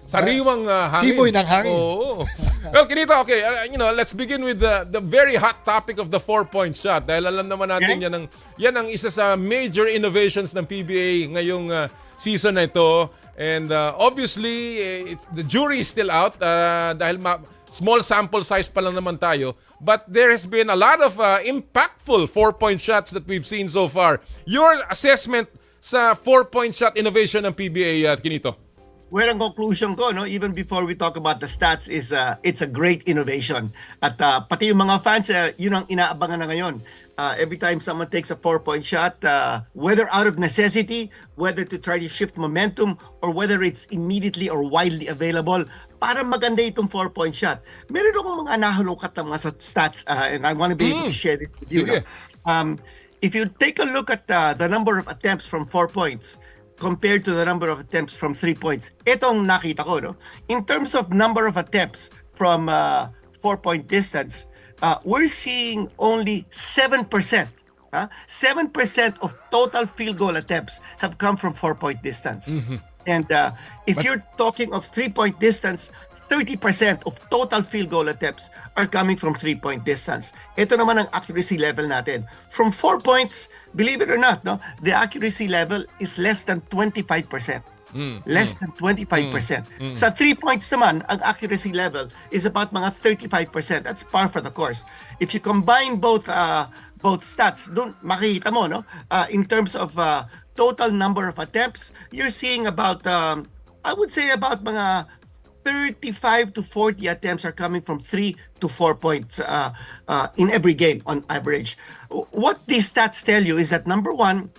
sariwang hangin. Simoy ng hangin. Oo. Well, Quinito, okay, let's begin with the very hot topic of the 4-point shot. Dahil alam naman natin yan ang isa sa major innovations ng PBA ngayong season na ito. And obviously, the jury is still out dahil small sample size pa lang naman tayo. But there has been a lot of impactful 4-point shots that we've seen so far. Your assessment sa 4-point shot innovation ng PBA, Quinito? Well, ang conclusion ko, no, even before we talk about the stats, is it's a great innovation. At pati yung mga fans, yun ang inaabangan na ngayon. Every time someone takes a 4-point shot, whether out of necessity, whether to try to shift momentum, or whether it's immediately or widely available, para maganda itong 4-point shot. Meron akong mga nahalungkat na mga stats, and I want to be able to share this with you. No? If you take a look at the number of attempts from 4 points, compared to the number of attempts from 3 points. Itong nakita ko, no? In terms of number of attempts from 4-point distance, we're seeing only 7%. 7% of total field goal attempts have come from 4-point distance. And if you're talking of 3-point distance, 30% of total field goal attempts are coming from 3-point distance. Ito naman ang accuracy level natin. From 4 points, believe it or not, no, the accuracy level is less than 25%. Less than 25%. Sa 3 points naman, ang accuracy level is about mga 35%. That's par for the course. If you combine both stats, doon makikita mo, no, in terms of total number of attempts, you're seeing about, I would say about mga 35 to 40 attempts are coming from 3 to 4 points in every game on average. What these stats tell you is that, number one,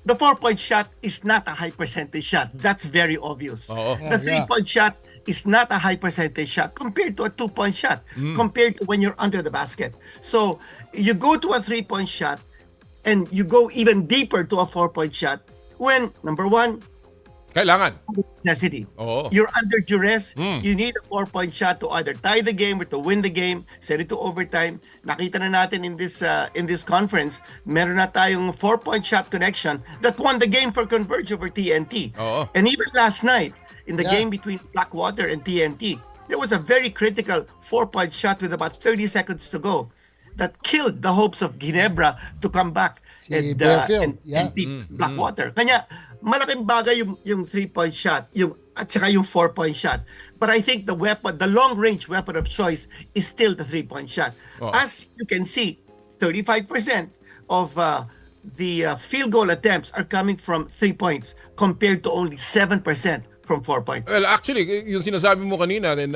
the 4-point shot is not a high percentage shot. That's very obvious. The 3-point shot is not a high percentage shot compared to a 2-point shot, compared to when you're under the basket. So you go to a 3-point shot and you go even deeper to a 4-point shot when, number one, kailangan. Necessity. You're under duress. You need a 4-point shot to either tie the game or to win the game, send it to overtime. Nakita na natin in this conference, meron na tayong 4-point shot connection that won the game for Converge over TNT. And even last night, in the game between Blackwater and TNT, there was a very critical 4-point shot with about 30 seconds to go that killed the hopes of Ginebra to come back and beat Blackwater. Kanya, malaking bagay yung 3-point shot, at saka yung 4-point shot. But I think the long-range weapon of choice is still the 3-point shot. As you can see, 35% of the field goal attempts are coming from 3 points compared to only 7% from 4 points. Well, actually, yung sinasabi mo kanina and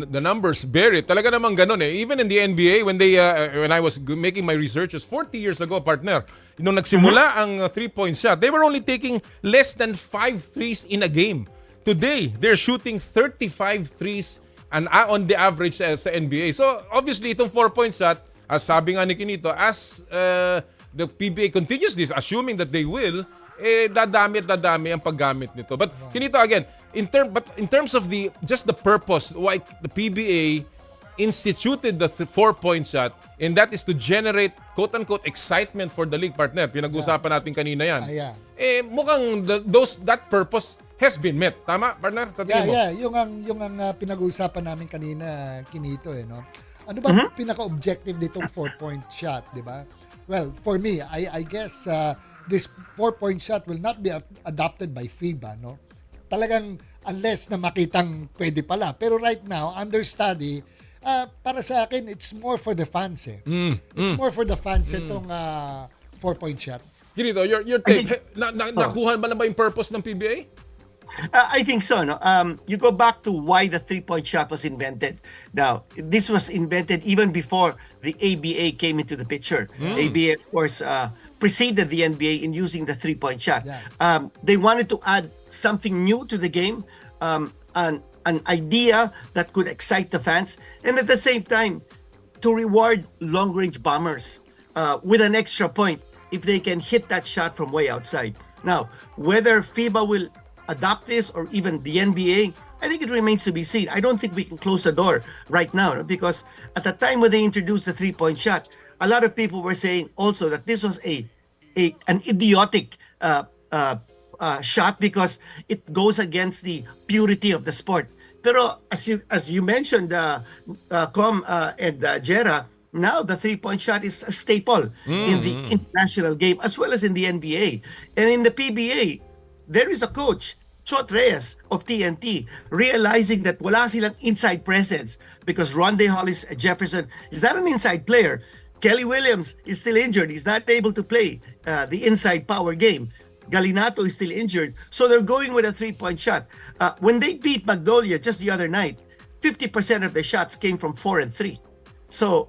the numbers bear it. Talaga namang ganun eh. Even in the NBA, when I was making my researches 40 years ago, partner, nung nagsimula ang 3-point shot, they were only taking less than 5 threes in a game. Today, they're shooting 35 threes on the average sa NBA. So, obviously, itong 4-point shot, as sabi nga ni Quinito, as the PBA continues this, assuming that they will, dadami ang paggamit nito. But Quinito, again, in terms of just the purpose why the PBA instituted the 4-point shot, and that is to generate quote-unquote excitement for the league, partner. Pinag-usapan natin kanina yan. Mukhang that purpose has been met. Tama, partner? Sa tingin mo? Yung ang pinag-usapan namin kanina, Quinito, no? Ano ba pinaka-objective nitong 4-point shot, di ba? Well, for me, I guess this 4-point shot will not be adopted by FIBA, no? Talagang unless na makitang pwede pala. Pero right now, under study, para sa akin, it's more for the fans eh. It's more for the fans itong 4-point shot. Quinito, your take, nakuha ba na ba yung purpose ng PBA? I think so. No? You go back to why the 3-point shot was invented. Now, this was invented even before the ABA came into the picture. ABA, of course, preceded the NBA in using the 3-point shot. They wanted to add something new to the game, an idea that could excite the fans, and at the same time, to reward long-range bombers with an extra point if they can hit that shot from way outside. Now, whether FIBA will adopt this or even the NBA, I think it remains to be seen. I don't think we can close the door right now, because at the time when they introduced the 3-point shot, a lot of people were saying also that this was an idiotic shot because it goes against the purity of the sport. Pero as you mentioned, Com and Jera, now the 3-point shot is a staple in the international game as well as in the NBA. And in the PBA, there is a coach, Reyes of TNT, realizing that wala silang inside presence because Rondae Hollis-Jefferson is not an inside player. Kelly Williams is still injured. He's not able to play the inside power game. Galinato is still injured. So they're going with a 3-point shot. When they beat Magnolia just the other night, 50% of the shots came from 4 and 3. So,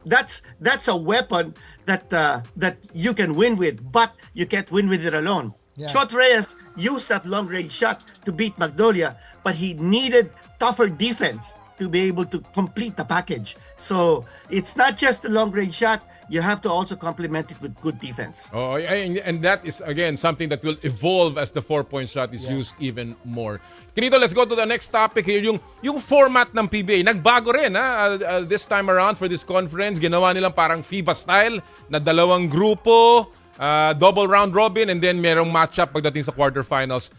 that's a weapon that you can win with, but you can't win with it alone. Yeah. Shot Reyes used that long-range shot to beat Magnolia, but he needed tougher defense to be able to complete the package. So, it's not just the long-range shot. You have to also complement it with good defense. Oh, and that is, again, something that will evolve as the 4-point shot is used even more. Quinito, let's go to the next topic here. Yung format ng PBA, nagbago rin this time around for this conference. Ginawa nilang parang FIBA style na dalawang grupo, double round robin, and then merong matchup pagdating sa quarterfinals.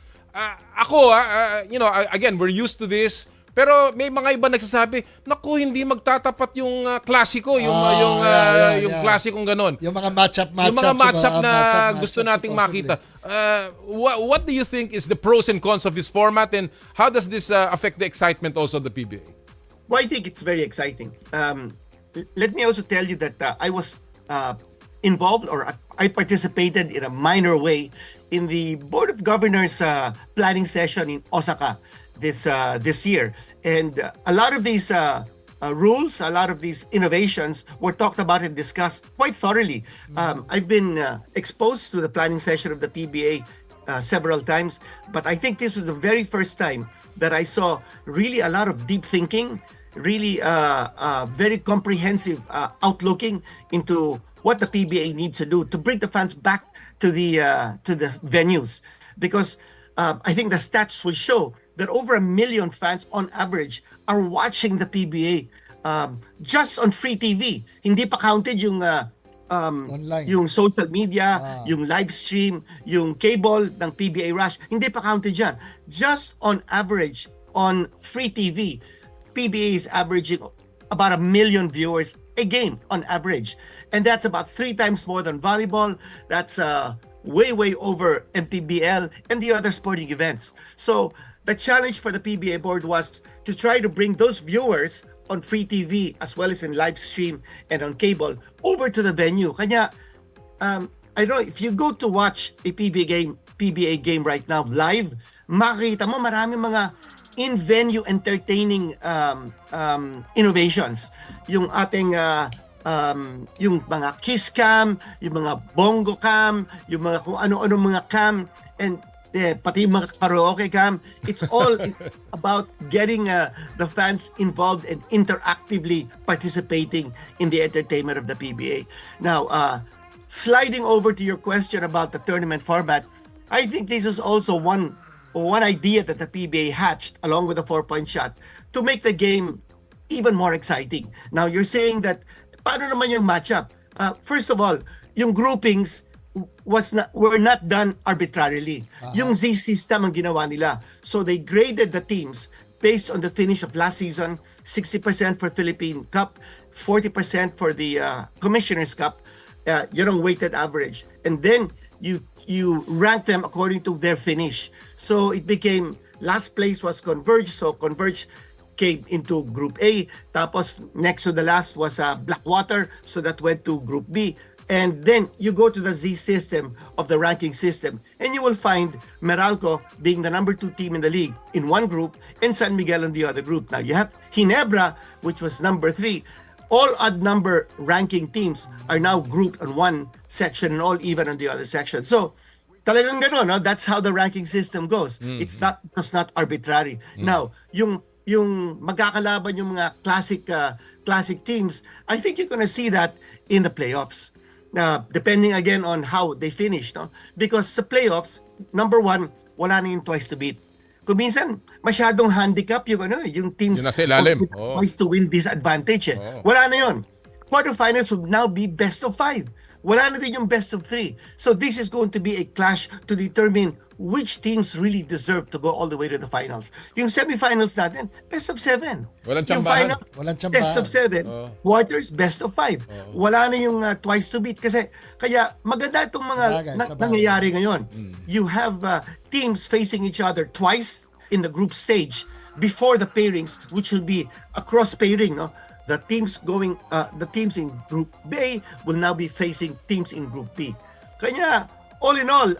Again, we're used to this. Pero may mga iba nagsasabi, naku, hindi magtatapat yung klasiko, yung klasikong ganon. Yung mga matchup na gusto nating makita. What do you think is the pros and cons of this format, and how does this affect the excitement also of the PBA? Well, I think it's very exciting. Let me also tell you that I was involved, or I participated in a minor way in the Board of Governors planning session in Osaka this year, and a lot of these rules, a lot of these innovations were talked about and discussed quite thoroughly. I've been exposed to the planning session of the PBA several times, but I think this was the very first time that I saw really a lot of deep thinking, really very comprehensive outlooking into what the PBA needs to do to bring the fans back to the venues, because I think the stats will show that over 1 million fans on average are watching the PBA just on free TV. Hindi pa counted yung online, yung social media, yung live stream, yung cable ng PBA Rush. Hindi pa counted yan. Just on average on free TV, PBA is averaging about 1 million viewers a game on average, and that's about 3 times more than volleyball. That's way over MPBL and the other sporting events. So the challenge for the PBA board was to try to bring those viewers on free TV as well as in live stream and on cable over to the venue. Kanya, I don't know, if you go to watch a PBA game right now live, makikita mo maraming mga in-venue entertaining innovations. Yung ating yung mga kiss cam, yung mga bongo cam, yung mga kung ano-ano mga cam, and pati yung mga karaoke cam. It's all about getting the fans involved and interactively participating in the entertainment of the PBA. Now, sliding over to your question about the tournament format, I think this is also one idea that the PBA hatched along with the 4-point shot to make the game even more exciting. Now, you're saying that, paano naman yung matchup? First of all, yung groupings were not done arbitrarily. Yung Z system ang ginawa nila. So they graded the teams based on the finish of last season, 60% for Philippine Cup, 40% for the Commissioner's Cup, yun ang weighted average. And then you rank them according to their finish. So it became, last place was Converge, so Converge came into Group A. Tapos next to the last was Blackwater, so that went to Group B. And then you go to the Z system of the ranking system, and you will find Meralco being the number 2 team in the league in one group, and San Miguel in the other group. Now you have Ginebra, which was number 3. All odd number ranking teams are now grouped on one section and all even on the other section. So talagang gano'n, no? That's how the ranking system goes. It's not arbitrary. Now, yung magkakalaban yung mga classic teams, I think you're gonna see that in the playoffs. Depending again on how they finish, no? Because sa playoffs, number 1, wala na yung twice to beat. Kung minsan, masyadong handicap yung teams twice to win disadvantage. Wala na yun. Quarterfinals would now be best of 5. Wala na din yung best of 3. So this is going to be a clash to determine which teams really deserve to go all the way to the finals. Yung semifinals natin, best of 7. Walang yung tsambahan. final, best of 7. Quarters, best of 5. Wala na yung twice to beat. Kaya maganda itong mga nangyayari ngayon. You have teams facing each other twice in the group stage before the pairings, which will be a cross pairing, no? The teams in Group B will now be facing teams in Group B. Kaya, all in all,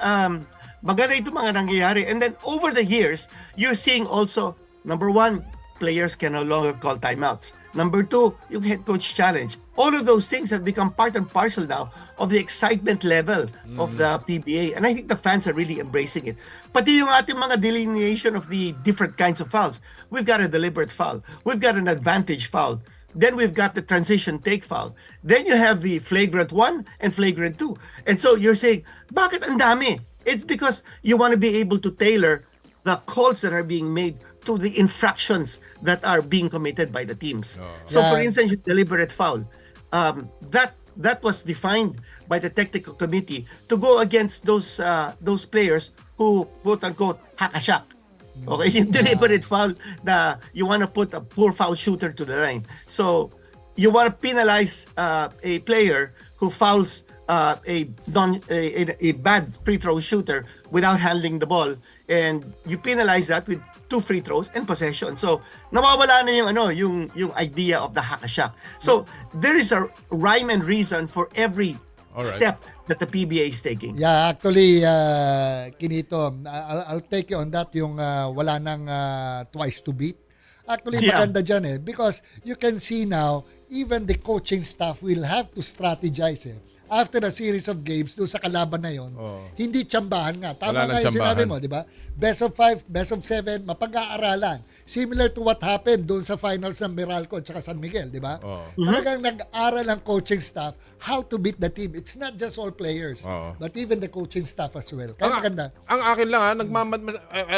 maganda ito mga nangyayari. And then over the years, you're seeing also, number one, players can no longer call timeouts. Number two, yung head coach challenge. All of those things have become part and parcel now of the excitement level of the PBA. And I think the fans are really embracing it. Pati yung ating mga delineation of the different kinds of fouls. We've got a deliberate foul. We've got an advantage foul. Then we've got the transition take foul. Then you have the flagrant 1 and flagrant 2. And so you're saying, bakit ang dami? It's because you want to be able to tailor the calls that are being made to the infractions that are being committed by the teams. So for instance, yung deliberate foul, that was defined by the technical committee to go against those players who quote-unquote hack-a-shack. Okay, yung deliberate foul na you want to put a poor foul shooter to the line. So you want to penalize a player who fouls a bad free throw shooter without handling the ball, and you penalize that with 2 free throws and possession. So nawawala na yung idea of the hack-a-shack. So there is a rhyme and reason for every step that the PBA is taking. Yeah, actually, Quinito, I'll take you on that, yung wala nang twice to beat. Actually, maganda dyan because you can see now, even the coaching staff will have to strategize after a series of games doon sa kalaban na yon. Hindi tsambahan nga. Tama nga yung sinabi mo, di ba? Best of 5, best of 7, mapag-aaralan. Similar to what happened doon sa finals ng Meralco at saka San Miguel, di ba? Talagang nag-aral ang coaching staff how to beat the team. It's not just all players, but even the coaching staff as well. Kaya maganda. Ang akin lang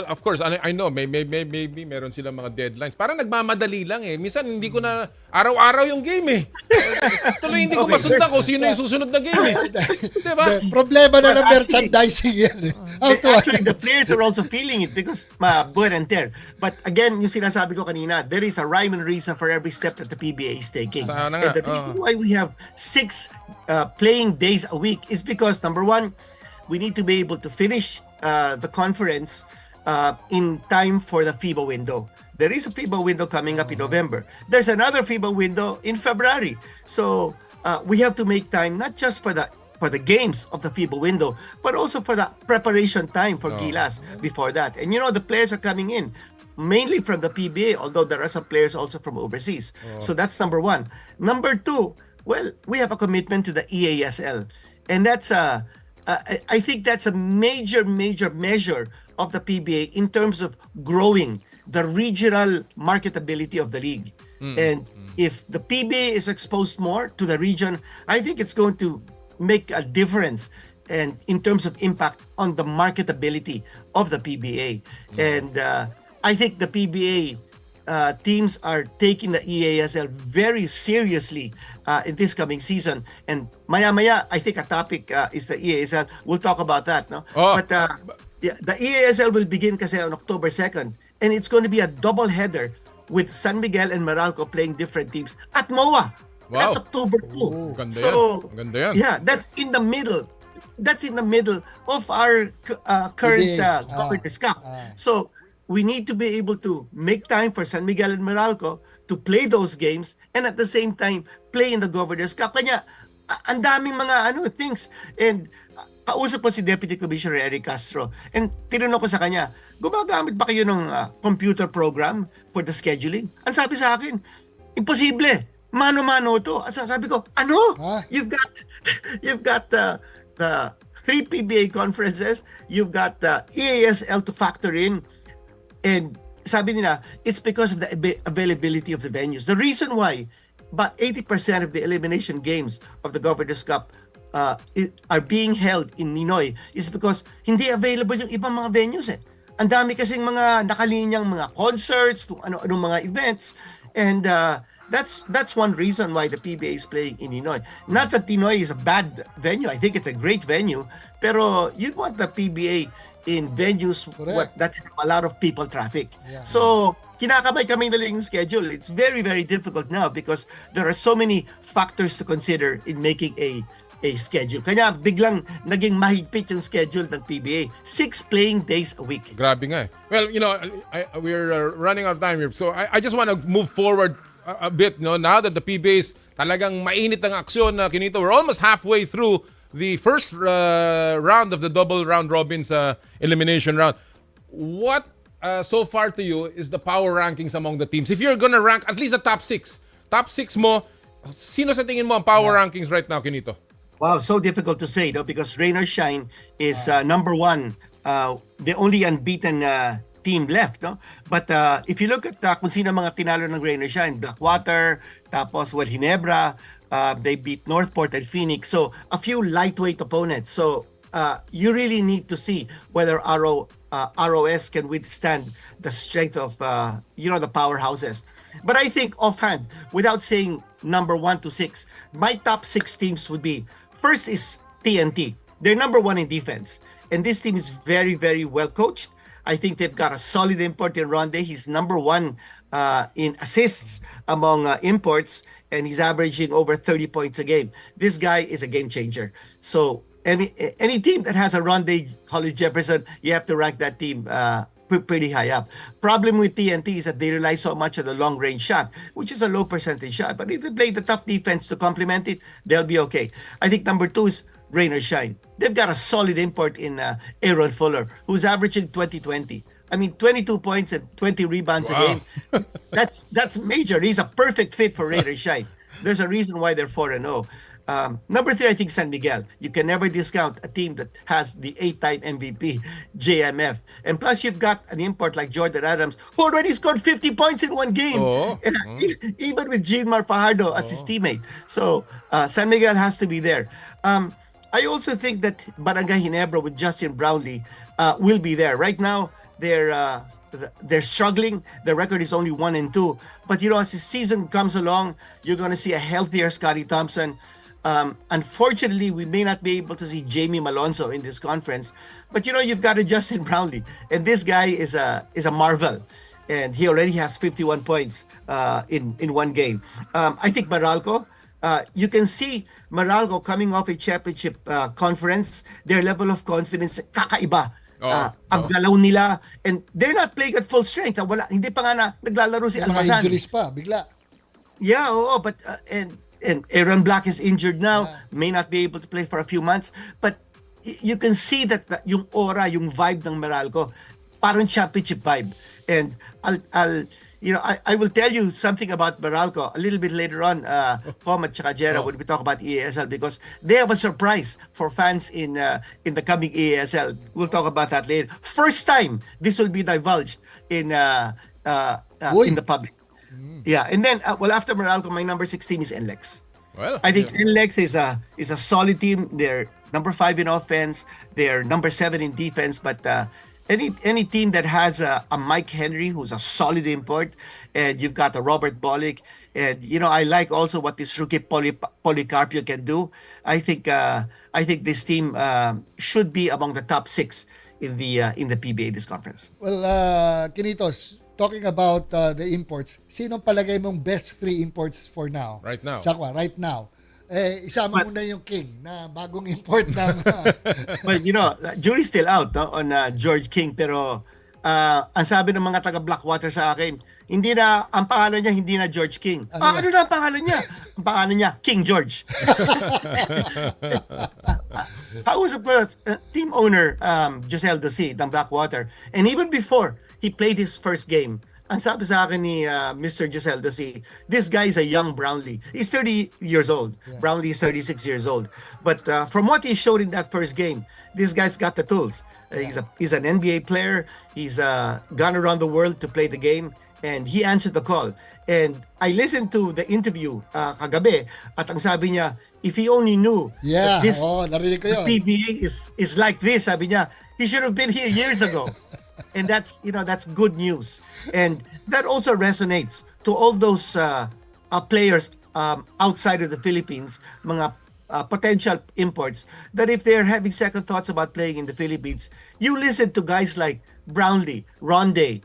of course, I know, maybe meron silang mga deadlines. Parang nagmamadali lang Minsan hindi ko na araw-araw yung game Tuloy hindi ko masundan kung sino yung susunod na game Diba? Problema na ng merchandising yan. Actually, the players are also feeling it because wear and tear. But again, yung sinasabi ko kanina, there is a rhyme and reason for every step that the PBA is taking. And the reason why we have 6 playing days a week is because, number one, we need to be able to finish the conference in time for the FIBA window. There is a FIBA window coming up in November. There's another FIBA window in February. So we have to make time not just for the games of the FIBA window, but also for the preparation time for Gilas before that. And the players are coming in mainly from the PBA, although there are some players also from overseas. So that's number one. Number two, well, we have a commitment to the EASL. And that's I think that's a major measure of the PBA in terms of growing the regional marketability of the league. And if the PBA is exposed more to the region, I think it's going to make a difference and in terms of impact on the marketability of the PBA. And I think the PBA teams are taking the EASL very seriously in this coming season. And maya, I think a topic is the EASL. We'll talk about that, no? But the EASL will begin kasi on October 2nd. And it's going to be a double header with San Miguel and Meralco playing different teams at MOA. Wow. That's October 2. Ganda yan. Yeah, that's in the middle. That's in the middle of our current Governor's Cup. So we need to be able to make time for San Miguel and Meralco to play those games and at the same time play in the Governor's Cup. Kanya, ang daming mga things. And kausap po si Deputy Commissioner Eric Castro and tinanong ko sa kanya, gumagamit ba kayo ng computer program for the scheduling? Ang sabi sa akin, imposible. Mano-mano to. Sabi ko, You've got the 3 PBA conferences, you've got the EASL to factor in, and sabi nila, it's because of the availability of the venues. The reason why about 80% of the elimination games of the Governor's Cup are being held in Ninoy is because hindi available yung ibang mga venues Ang dami kasing mga nakalinyang mga concerts, kung ano-anong mga events, and that's one reason why the PBA is playing in Ninoy. Not that Ninoy is a bad venue. I think it's a great venue, pero you'd want the PBA in venues that have a lot of people traffic. So, kinakabay kami na lang yung schedule. It's very, very difficult now because there are so many factors to consider in making a schedule. Kaya biglang naging mahigpit yung schedule ng PBA. 6 playing days a week. Grabe nga Well, we're running out of time here. So I just want to move forward a bit, now that the PBA is talagang mainit ang aksyon na Quinito. We're almost halfway through the first round of the double round robin sa elimination round. What so far to you is the power rankings among the teams? If you're gonna rank at least the top 6 mo, sino sa tingin mo ang power rankings right now, Quinito? Wow, so difficult to say, no? Because Rain or Shine is number 1, the only unbeaten team left, no? But if you look at kung sino mga tinalo ng Rain or Shine, Blackwater, tapos Ginebra, they beat Northport and Phoenix. So a few lightweight opponents. So you really need to see whether ROS can withstand the strength of the powerhouses. But I think offhand, without saying number 1 to 6, my top 6 teams would be, first is TNT. They're number 1 in defense. And this team is very, very well coached. I think they've got a solid import in Rondae. He's number 1 in assists among imports, and he's averaging over 30 points a game. This guy is a game changer. So any team that has a Rondae Hollis-Jefferson, you have to rank that team pretty high up. Problem with TNT is that they rely so much on the long range shot, which is a low percentage shot. But if they play the tough defense to complement it, they'll be okay. I think number 2 is Rain or Shine. They've got a solid import in Aaron Fuller, who's averaging 20-20. I mean, 22 points and 20 rebounds a game. That's major. He's a perfect fit for Rain or Shine. There's a reason why they're 4-0. Number 3, I think San Miguel. You can never discount a team that has the 8-time MVP, JMF. And plus, you've got an import like Jordan Adams, who already scored 50 points in one game. Even with Gilmar Fajardo as his teammate. So, San Miguel has to be there. I also think that Barangay Ginebra with Justin Brownlee will be there. Right now, they're struggling. The record is only 1-2. But, as the season comes along, you're going to see a healthier Scotty Thompson. Unfortunately, we may not be able to see Jamie Malonzo in this conference, but you've got a Justin Brownlee, and this guy is a marvel, and he already has 51 points in one game. I think Meralco, you can see Meralco coming off a championship conference, their level of confidence kakaiba. Ang galaw nila, and they're not playing at full strength. Hindi pa nga naglalaro si Almazan. Mga injuries pa, bigla. Yeah, but and Aaron Black is injured now, may not be able to play for a few months, but you can see that yung aura, yung vibe ng Meralco, parang championship vibe. And I will tell you something about Meralco a little bit later on, Com at Jera, when we talk about EASL, because they have a surprise for fans in the coming EASL. We'll talk about that later. First time this will be divulged in the public. Yeah, and then after Meralco, my number 16 is NLEX. Well, I think NLEX is a solid team. They're number 5 in offense. They're number 7 in defense. But any team that has a Mike Henry, who's a solid import, and you've got a Robert Bolick, and I like also what this rookie Policarpio can do. I think this team should be among the top 6 in the PBA this conference. Well, Quinitos, talking about the imports, sinong palagay mong best free imports for now? Right now. Sakwa, right now. Isama mo na yung King na bagong import ng... Well, jury's still out on George King, pero ang sabi ng mga taga Blackwater sa akin, ang pangalan niya hindi na George King. Ano na ang pangalan niya? Ang pangalan niya, King George. I was a team owner, Giselle Dossi, ng Blackwater, and even before he played his first game, ang sabi sa akin ni Mr. Giselle Dossi, this guy is a young Brownlee. He's 30 years old. Yeah. Brownlee is 36 years old. But from what he showed in that first game, this guy's got the tools. He's an NBA player. He's gone around the world to play the game, and he answered the call. And I listened to the interview kagabi, at ang sabi niya, if he only knew that this PBA is like this, sabi niya, he should have been here years ago. And that's good news. And that also resonates to all those players outside of the Philippines, mga potential imports, that if they're having second thoughts about playing in the Philippines, you listen to guys like Brownlee, Rondae,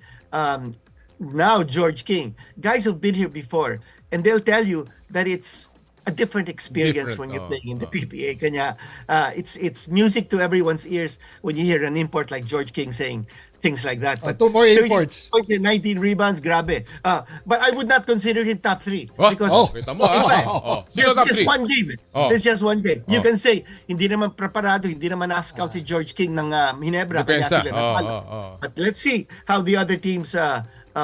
now George King, guys who've been here before, and they'll tell you that it's a different experience when you're playing in the PBA. Kanya, it's music to everyone's ears when you hear an import like George King saying things like that. But 2 more imports. 19 rebounds, grabe. But I would not consider him top 3 because kita mo, Sino top just 3? one game. It's just one game. You can say hindi naman preparado, hindi naman na-scout si George King ng Ginebra kaya Depensa. sila natalo. But let's see how the other teams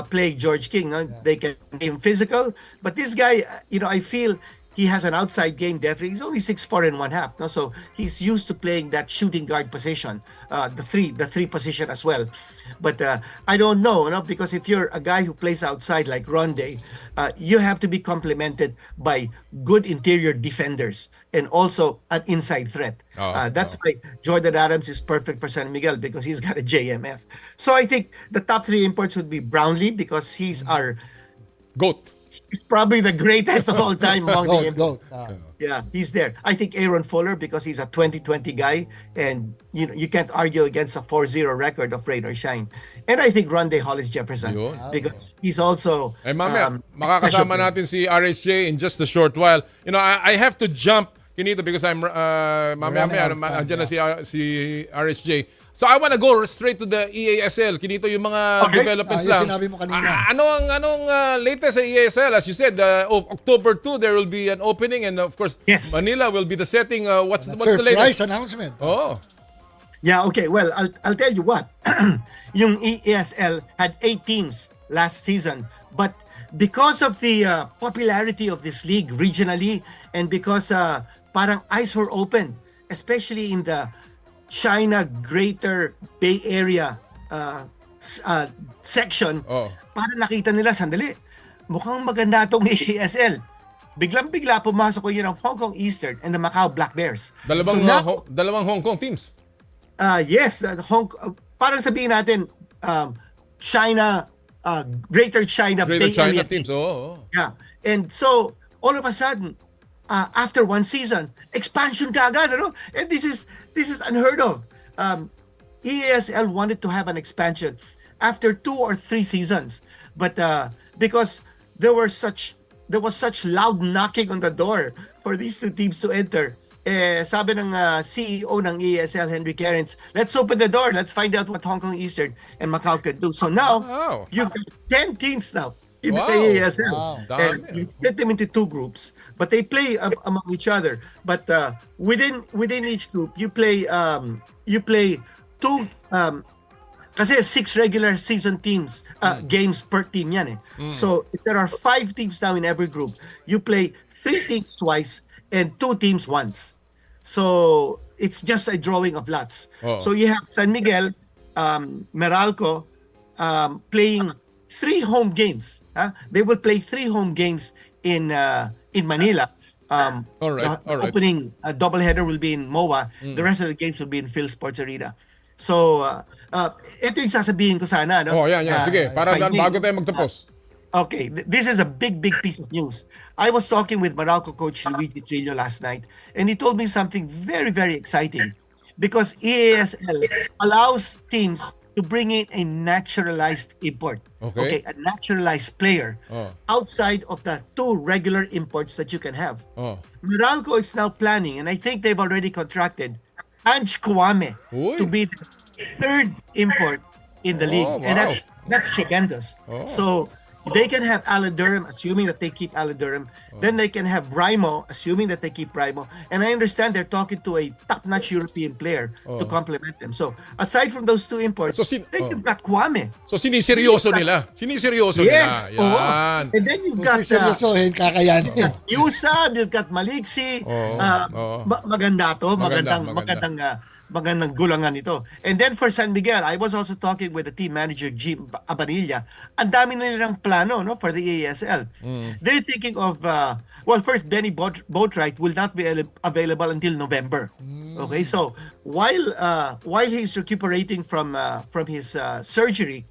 play George King. No? They can game physical, but this guy, I feel he has an outside game. Definitely, he's only 6'4" and 1/2. No? So he's used to playing that shooting guard position, the three position as well. But I don't know, because if you're a guy who plays outside like Rondae, you have to be complemented by good interior defenders and also an inside threat. That's why Jordan Adams is perfect for San Miguel because he's got a JMF. So I think the top 3 imports would be Brownlee because he's our GOAT. He's probably the greatest of all time among the GOAT. Yeah, he's there. I think Aaron Fuller because he's a 2020 guy and you can't argue against a 4-0 record of rain or shine. And I think Rondae Hollis-Jefferson because he's also mamaya, makakasama natin si RHJ in just a short while. I have to jump, Quinito, because I'm mamaya andyan na si RHJ. So I want to go straight to the EASL. Quinito, yung mga developments lang. Sinabi mo kanina. Anong latest sa EASL? As you said, October 2 there will be an opening and of course Manila will be the setting. What's the latest? Surprise announcement. Yeah, okay. Well, I'll tell you what. Yung EASL had 8 teams last season, but because of the popularity of this league regionally and because parang eyes were open, especially in the China Greater Bay Area section, para nakita nila, sandali, mukhang maganda itong EASL. Biglang-bigla pumasok ko yun ang Hong Kong Eastern and the Macau Black Bears. Dalawang Hong Kong teams. Yes, parang sabihin natin China Greater China Bay Area teams. Yeah. And so all of a sudden after one season, expansion kaagad, and this is unheard of. EASL wanted to have an expansion after 2 or 3 seasons, but because there was such loud knocking on the door for these 2 teams to enter, sabi ng CEO ng EASL, Henry Kerens, let's open the door, let's find out what Hong Kong Eastern and Macau can do. So now you've got 10 teams now in the EASL. And you split them into 2 groups, but they play among each other. But within each group, you play 2 kasi 6 regular season teams games per team yan eh. So if there are 5 teams now in every group, you play 3 teams twice and 2 teams once. So it's just a drawing of lots. So you have San Miguel, Meralco playing 3 home games. They will play 3 home games in Manila. All right. Opening doubleheader will be in MOA. The rest of the games will be in Phil Sports Arena. So, ito yung sasabihin ko sana. Sige, para bago tayo magtapos. Okay, this is a big piece of news. I was talking with Meralco coach Luigi Trillo last night, and he told me something very, very exciting. Because EASL allows teams to bring in a naturalized import. Okay, a naturalized player outside of the 2 regular imports that you can have. Meralco is now planning, and I think they've already contracted Ange Kwame to be the 3rd import in the league. And that's tremendous. So they can have Alan Durham, assuming that they keep Alan Durham. Then they can have Brimo, assuming that they keep Brimo. And I understand they're talking to a top-notch European player to complement them. So aside from those 2 imports, you've got Kwame. So siniseryoso nila. Yes. Yan. And then you've got seryosohin, kakayanin. Yusab, you've got Maliksi. Maganda to. Magandang gulangan ito. And then for San Miguel, I was also talking with the team manager, Jim Abanilla. Ang dami na nilang plano for the EASL. They're thinking of, first, Benny Boatwright will not be available until November. Okay, so while he's recuperating from his surgery,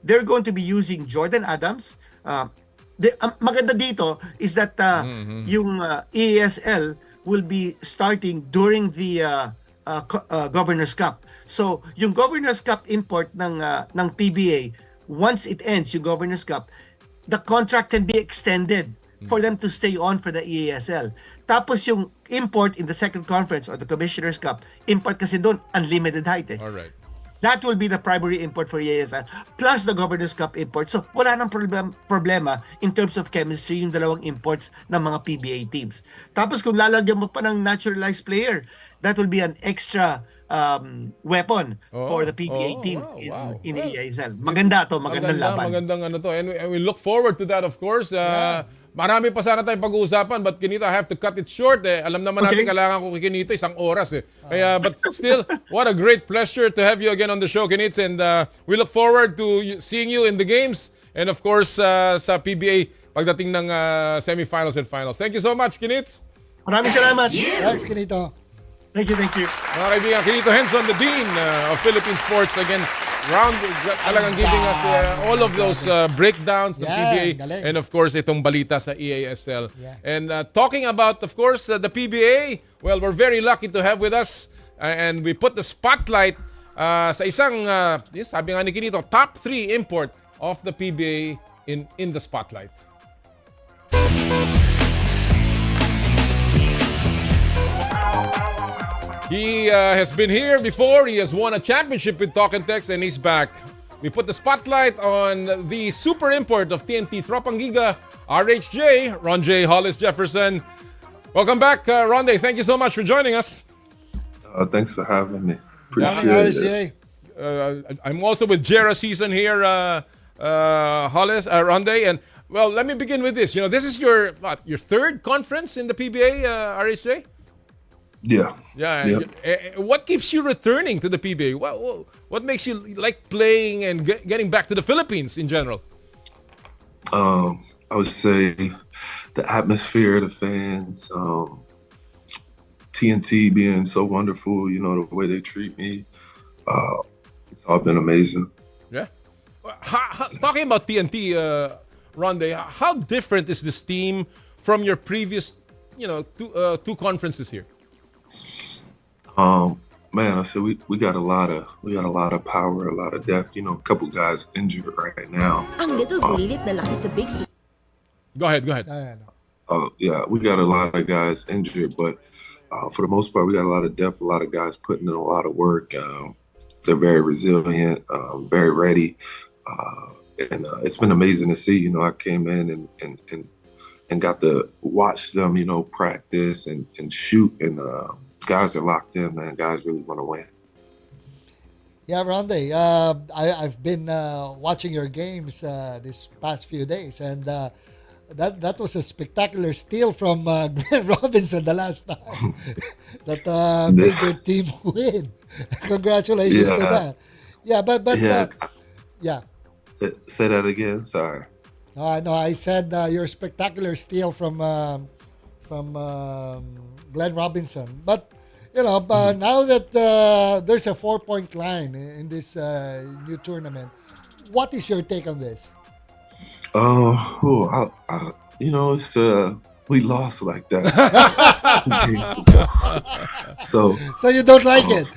they're going to be using Jordan Adams. Maganda dito is that yung EASL will be starting during the Governor's Cup. So, yung Governor's Cup import ng PBA, once it ends, yung Governor's Cup, the contract can be extended for them to stay on for the EASL. Tapos yung import in the second conference or the Commissioner's Cup, import kasi doon, unlimited height eh. Alright. That will be the primary import for EASL plus the Governors Cup import. So wala nang problema in terms of chemistry yung dalawang imports ng mga PBA teams. Tapos kung lalagyan mo pa ng naturalized player, that will be an extra weapon for the PBA teams in EASL. Maganda to, magandang laban. Magandang ano to. And we look forward to that, of course. Marami pa sana tayong pag-uusapan, but Quinito, I have to cut it short. Alam naman natin kailangan ko kay Quinito 1 oras. Kaya, but still, what a great pleasure to have you again on the show, Quinito. And we look forward to seeing you in the games. And of course, sa PBA, pagdating ng semifinals and finals. Thank you so much, Quinito. Maraming salamat. Thanks, Quinito. Thank you. Mga kaibigan, Quinito Henson, the Dean of Philippine Sports. Again, talagang giving us all of those breakdowns ng PBA. Galing. And of course, itong balita sa EASL. And talking about, of course, the PBA, well, we're very lucky to have with us. And we put the spotlight sa isang, sabi nga ni Quinito, top 3 import of the PBA in the spotlight. He has been here before. He has won a championship with Talk and Text, and he's back. We put the spotlight on the super import of TNT Tropang Giga, RHJ, Rondae Hollis-Jefferson. Welcome back, Rondae. Thank you so much for joining us. Thanks for having me. Appreciate it. I'm also with Jera Season here, Rondae. And, well, let me begin with this. You know, this is your third conference in the PBA, RHJ? Yeah. What keeps you returning to the PBA? What makes you like playing and getting back to the Philippines in general? I would say the atmosphere, the fans, TNT being so wonderful. You know, the way they treat me. It's all been amazing. Yeah. Talking about TNT, Rondae, how different is this team from your previous, two conferences here? Man, I said we got a lot of power, a lot of depth. You know, a couple guys injured right now. Go ahead. Yeah, we got a lot of guys injured, but for the most part, we got a lot of depth, a lot of guys putting in a lot of work. They're very resilient, very ready, and it's been amazing to see. You know, I came in and got to watch them, practice and shoot, and guys are locked in, man. Guys really want to win. Yeah, Rondae, I've been watching your games this past few days, and that was a spectacular steal from Glenn Robinson the last time that made your team win. Congratulations to that. Yeah, but yeah. Say that again. Sorry. No, I said your spectacular steal from Glenn Robinson. But now that there's a 4-point line in this new tournament, what is your take on this? It's we lost like that. So you don't like it?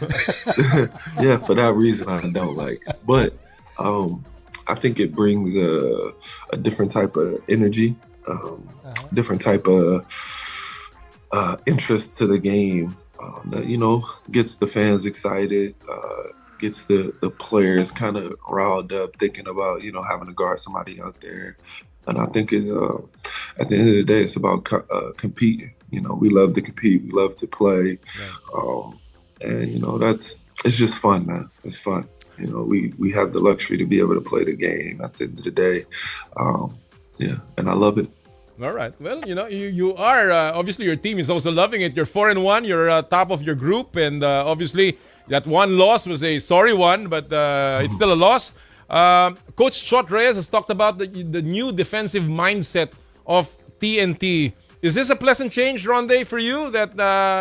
Yeah, for that reason I don't like it. But I think it brings a different type of energy, different type of interest to the game that gets the fans excited, gets the players kind of riled up, thinking about having to guard somebody out there. And I think at the end of the day, it's about competing. We love to compete, we love to play, and it's just fun, man. It's fun. We have the luxury to be able to play the game at the end of the day. And I love it. All right. Well, you are obviously your team is also loving it. You're 4-1. You're top of your group, and obviously that one loss was a sorry one, but it's still a loss. Coach Shot Reyes has talked about the new defensive mindset of TNT. Is this a pleasant change, Rondae, for you that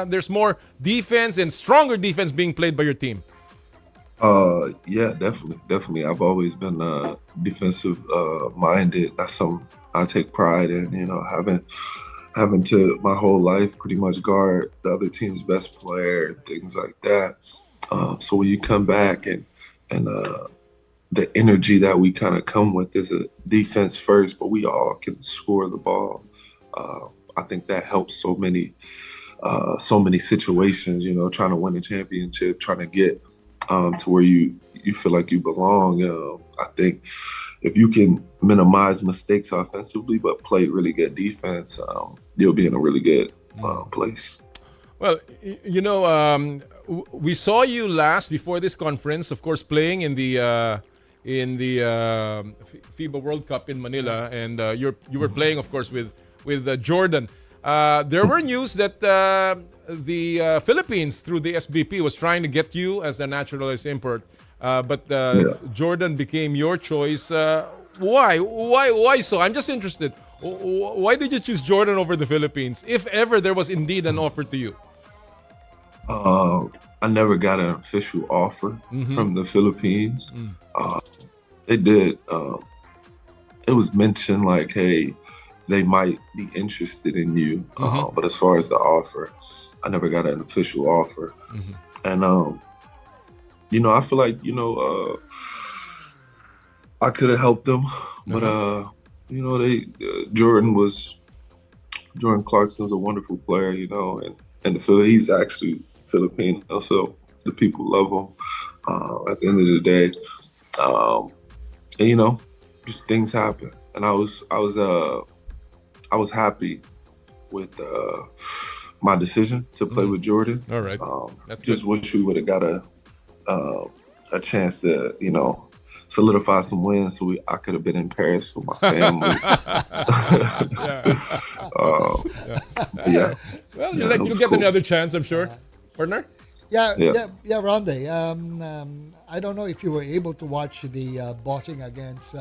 there's more defense and stronger defense being played by your team? Yeah, definitely. I've always been defensive minded. That's something I take pride in. Having to my whole life pretty much guard the other team's best player, things like that. So when you come back and the energy that we kind of come with is a defense first, but we all can score the ball. I think that helps so many situations. Trying to win a championship, trying to get to where you feel like you belong. I think if you can minimize mistakes offensively but play really good defense, you'll be in a really good place. Well, we saw you last before this conference, of course, playing in the FIBA World Cup in Manila, and you were playing, of course, with Jordan. There were news that the Philippines, through the SBP, was trying to get you as a naturalized import, but Jordan became your choice. Why? Why so? I'm just interested. Why did you choose Jordan over the Philippines, if ever there was indeed an offer to you? I never got an official offer from the Philippines. They did. It was mentioned like, hey, they might be interested in you. But as far as the offer, I never got an official offer. And, I feel like, I could have helped them. But, Jordan Clarkson's a wonderful player, and he's actually Filipino, so the people love him. At the end of the day, and just things happen, and I was happy with my decision to play with Jordan. All right, that's just good. wish we would have got a chance to solidify some wins, so I could have been in Paris with my family. Well, you'll get another chance, I'm sure. Partner? Yeah, Rondae. I don't know if you were able to watch the bossing against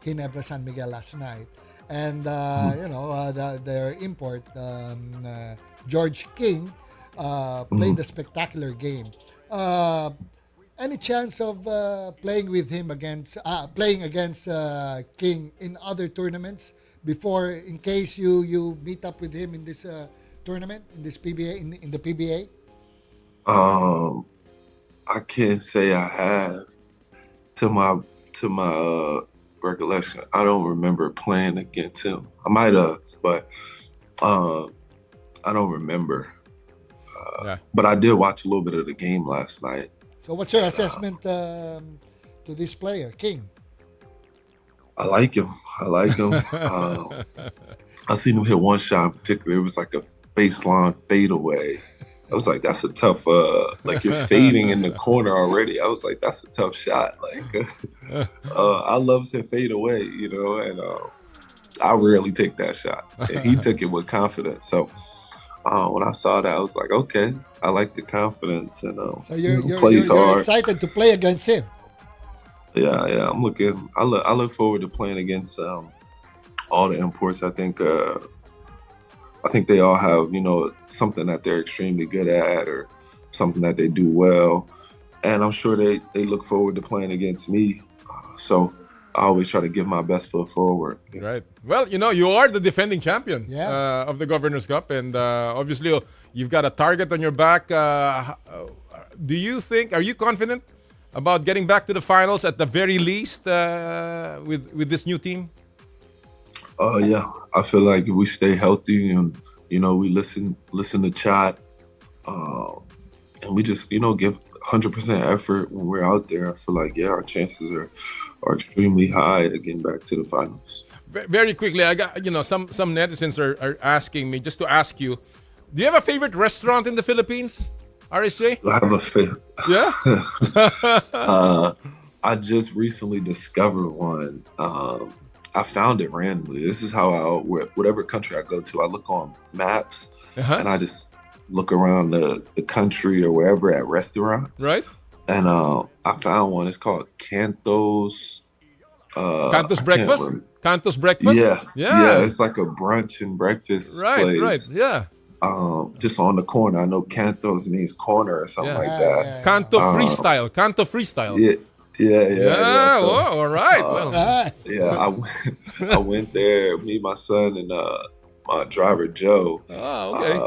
Ginebra San Miguel last night. And, their import, George King, played a spectacular game. Any chance of playing against King in other tournaments before, in case you meet up with him in this tournament, in this PBA, in the PBA? I can't say I have. To my recollection, I don't remember playing against him. I might have, but I don't remember. But I did watch a little bit of the game last night. So what's your assessment to this player, King? I like him. I seen him hit one shot in particular. It was like a baseline fadeaway. I was like, that's a tough, like you're fading in the corner already. I was like, that's a tough shot. Like, I love to fade away, and I rarely take that shot. And he took it with confidence. So when I saw that, I was like, okay, I like the confidence, and so you're hard. excited to play against him. Yeah. I look forward to playing against all the imports. I think they all have, something that they're extremely good at or something that they do well. And I'm sure they look forward to playing against me. So I always try to give my best foot forward. Right. Well, you are the defending champion of the Governor's Cup. And obviously, you've got a target on your back. Are you confident about getting back to the finals at the very least with this new team? Yeah, I feel like if we stay healthy and we listen to chat, and we just give 100% effort when we're out there, I feel like our chances are extremely high of getting back to the finals. Very quickly, I got some netizens are asking me, just to ask you, do you have a favorite restaurant in the Philippines, RSJ? Do I have a favorite? Yeah. I just recently discovered one. I found it randomly. This is how whatever country I go to, I look on maps and I just look around the country or wherever at restaurants. Right. And I found one. It's called Canto's. Canto's Breakfast? Canto's Breakfast? Yeah. It's like a brunch and breakfast place. Right. Yeah. Just on the corner. I know Canto's means corner or something like that. Canto Freestyle. Canto Freestyle. Yeah. So, all right. I went there. Me, my son, and my driver Joe. Oh, okay.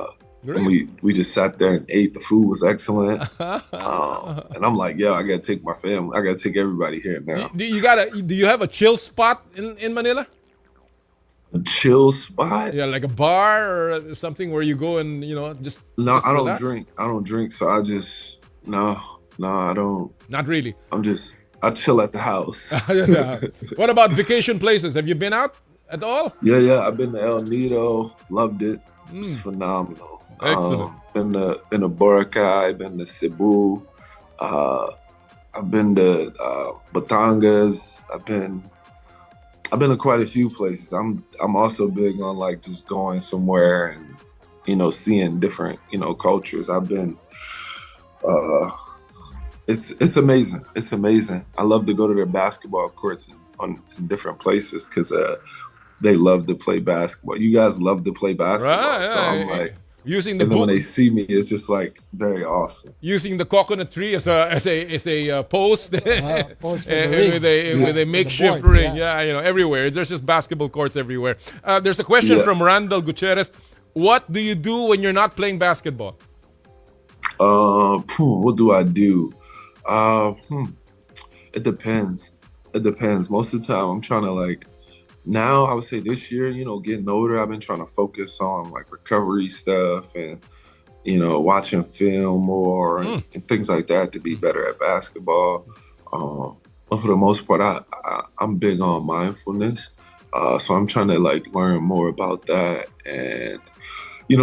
And we just sat there and ate. The food was excellent. And I'm like, I gotta take my family. I gotta take everybody here now. Do you have a chill spot in Manila? A chill spot? Yeah, like a bar or something where you go and just. No, I don't drink. So I just No, I don't. Not really. I chill at the house. What about vacation places? Have you been out at all? Yeah. I've been to El Nido. Loved it. It was phenomenal. Excellent. Been to Boracay. Been to Cebu. I've been to Batangas. I've been to quite a few places. I'm also big on like just going somewhere and seeing different cultures. I've been. It's amazing. It's amazing. I love to go to their basketball courts in different places because they love to play basketball. You guys love to play basketball, Right, so I'm like. Using the and then when they see me, it's just like very awesome. Using the coconut tree as a post, post with a makeshift board, ring. Yeah, everywhere. There's just basketball courts everywhere. There's a question from Randall Gutierrez. What do you do when you're not playing basketball? What do I do? It depends. Most of the time, I'm trying to now I would say this year, getting older, I've been trying to focus on recovery stuff and, watching film more and things like that to be better at basketball. But for the most part, I'm big on mindfulness. So I'm trying to learn more about that and,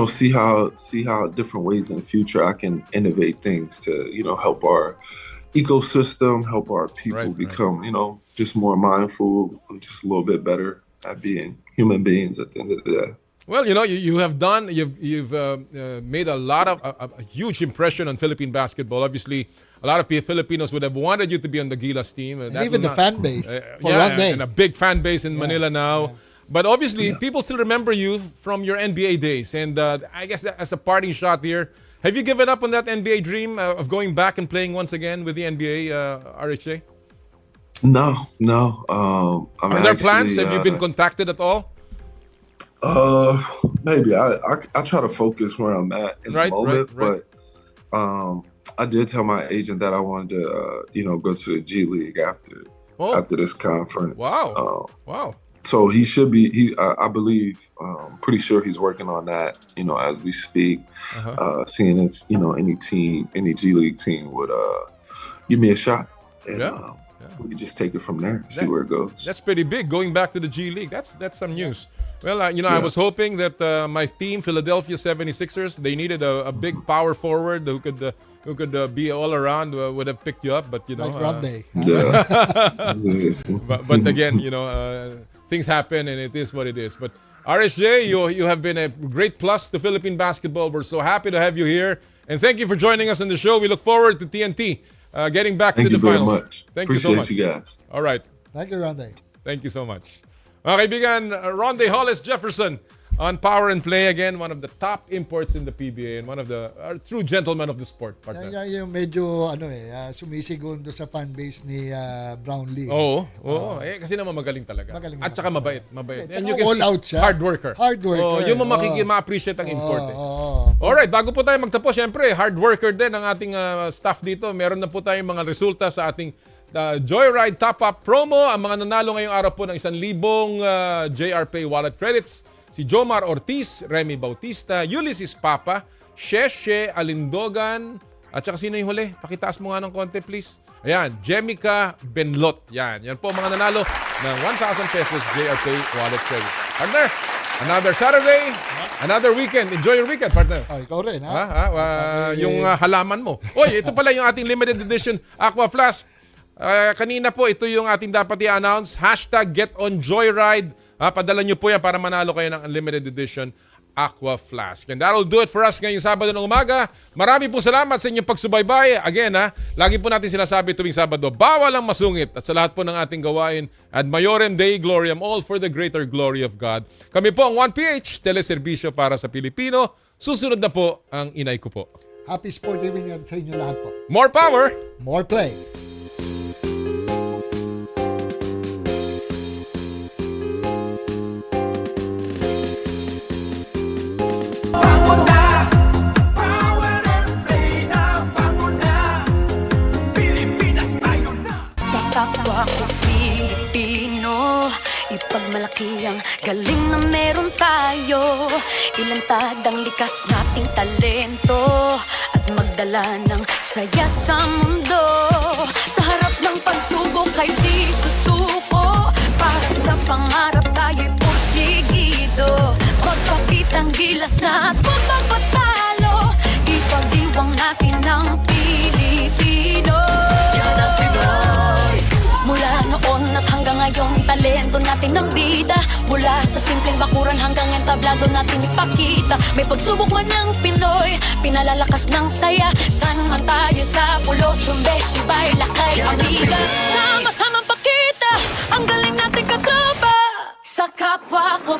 see how different ways in the future I can innovate things to, help our ecosystem, help our people become, just more mindful and just a little bit better at being human beings at the end of the day. Well, you've made a huge impression on Philippine basketball. Obviously, a lot of Filipinos would have wanted you to be on the Gilas team. And even the fan base for Rondae. And a big fan base in Manila now. Yeah. But obviously, people still remember you from your NBA days. And I guess as a parting shot here, have you given up on that NBA dream of going back and playing once again with the NBA, RHJ? No. Are there plans? Have you been contacted at all? Maybe. I try to focus where I'm at in the moment, but I did tell my agent that I wanted to, go to the G League after this conference. Wow. So he should be. I believe. Pretty sure he's working on that. As we speak, seeing if any G League team would give me a shot, and we could just take it from there, see where it goes. That's pretty big. Going back to the G League, that's some news. Well, I was hoping that my team, Philadelphia 76ers, they needed a big power forward who could be all around, would have picked you up, but Rondae. but again, things happen and it is what it is. But RSJ, you have been a great plus to Philippine basketball. We're so happy to have you here, and thank you for joining us on the show. We look forward to TNT getting back to the finals. Thank you very much. Thank Appreciate you so much. You guys. All right. Thank you, Rondae. Thank you so much. Mga kaibigan, Rondae Hollis-Jefferson on Power and Play again, one of the top imports in the PBA and one of the true gentlemen of the sport. Yung medyo sumisigondo sa fan base ni Brownlee. Oo. Kasi naman magaling talaga. At saka mabait. And you can all out siya. Hard worker. Yung ma-appreciate ang import. Alright, bago po tayo magtapos, syempre, hard worker din ang ating staff dito. Meron na po tayong mga resulta sa ating Joyride Top-Up promo. Ang mga nanalo ngayong araw po ng 1,000 JRPay wallet credits. Si Jomar Ortiz, Remy Bautista, Ulysses Papa, Sheshe Alindogan, at saka sino yung huli? Pakitaas mo nga ng konti, please. Ayan, Jemica Benlot. Yan po mga nanalo ng 1,000 pesos JRPay wallet credits. Partner, another Saturday, another weekend. Enjoy your weekend, partner. Ikaw rin, yung halaman mo. Oy, ito pala yung ating limited edition Aqua Flask. Kanina po, ito yung ating dapat i-announce. #GetOnJoyride. Padala nyo po yan para manalo kayo ng unlimited edition Aqua Flask. And that'll do it for us ngayong Sabado ng umaga. Marami po salamat sa inyong pagsubaybay. Again, lagi po natin sinasabi tuwing Sabado, bawal ang masungit. At sa lahat po ng ating gawain, Ad Maiorem Dei Gloriam, all for the greater glory of God. Kami po ang 1PH, teleserbisyo para sa Pilipino. Susunod na po ang inay ko po. Happy sport evening sa inyo lahat po. More power! More play! Kapwa ko Pilipino, ipagmalaki ang galing na meron tayo. Ilantad ang likas nating talento at magdala ng saya sa mundo. Sa harap ng pagsubok ay di susuko. Para sa pangarap tayo'y porsigido. Magpakitang gilas na at magpapatalo. Ipag-iwang natin ang Pilipino. Yan ang Pinoy. Mula noon at hanggang ngayon, talento natin ang bida. Mula sa simpleng bakuran hanggang entablado natin ipakita. May pagsubok man ng Pinoy, pinalalakas ng saya. San man tayo sa pulo, Chumbe, Sibay, Lakay, Amiga. Sama-samang pakita ang galing natin katropa sa kapwa ko.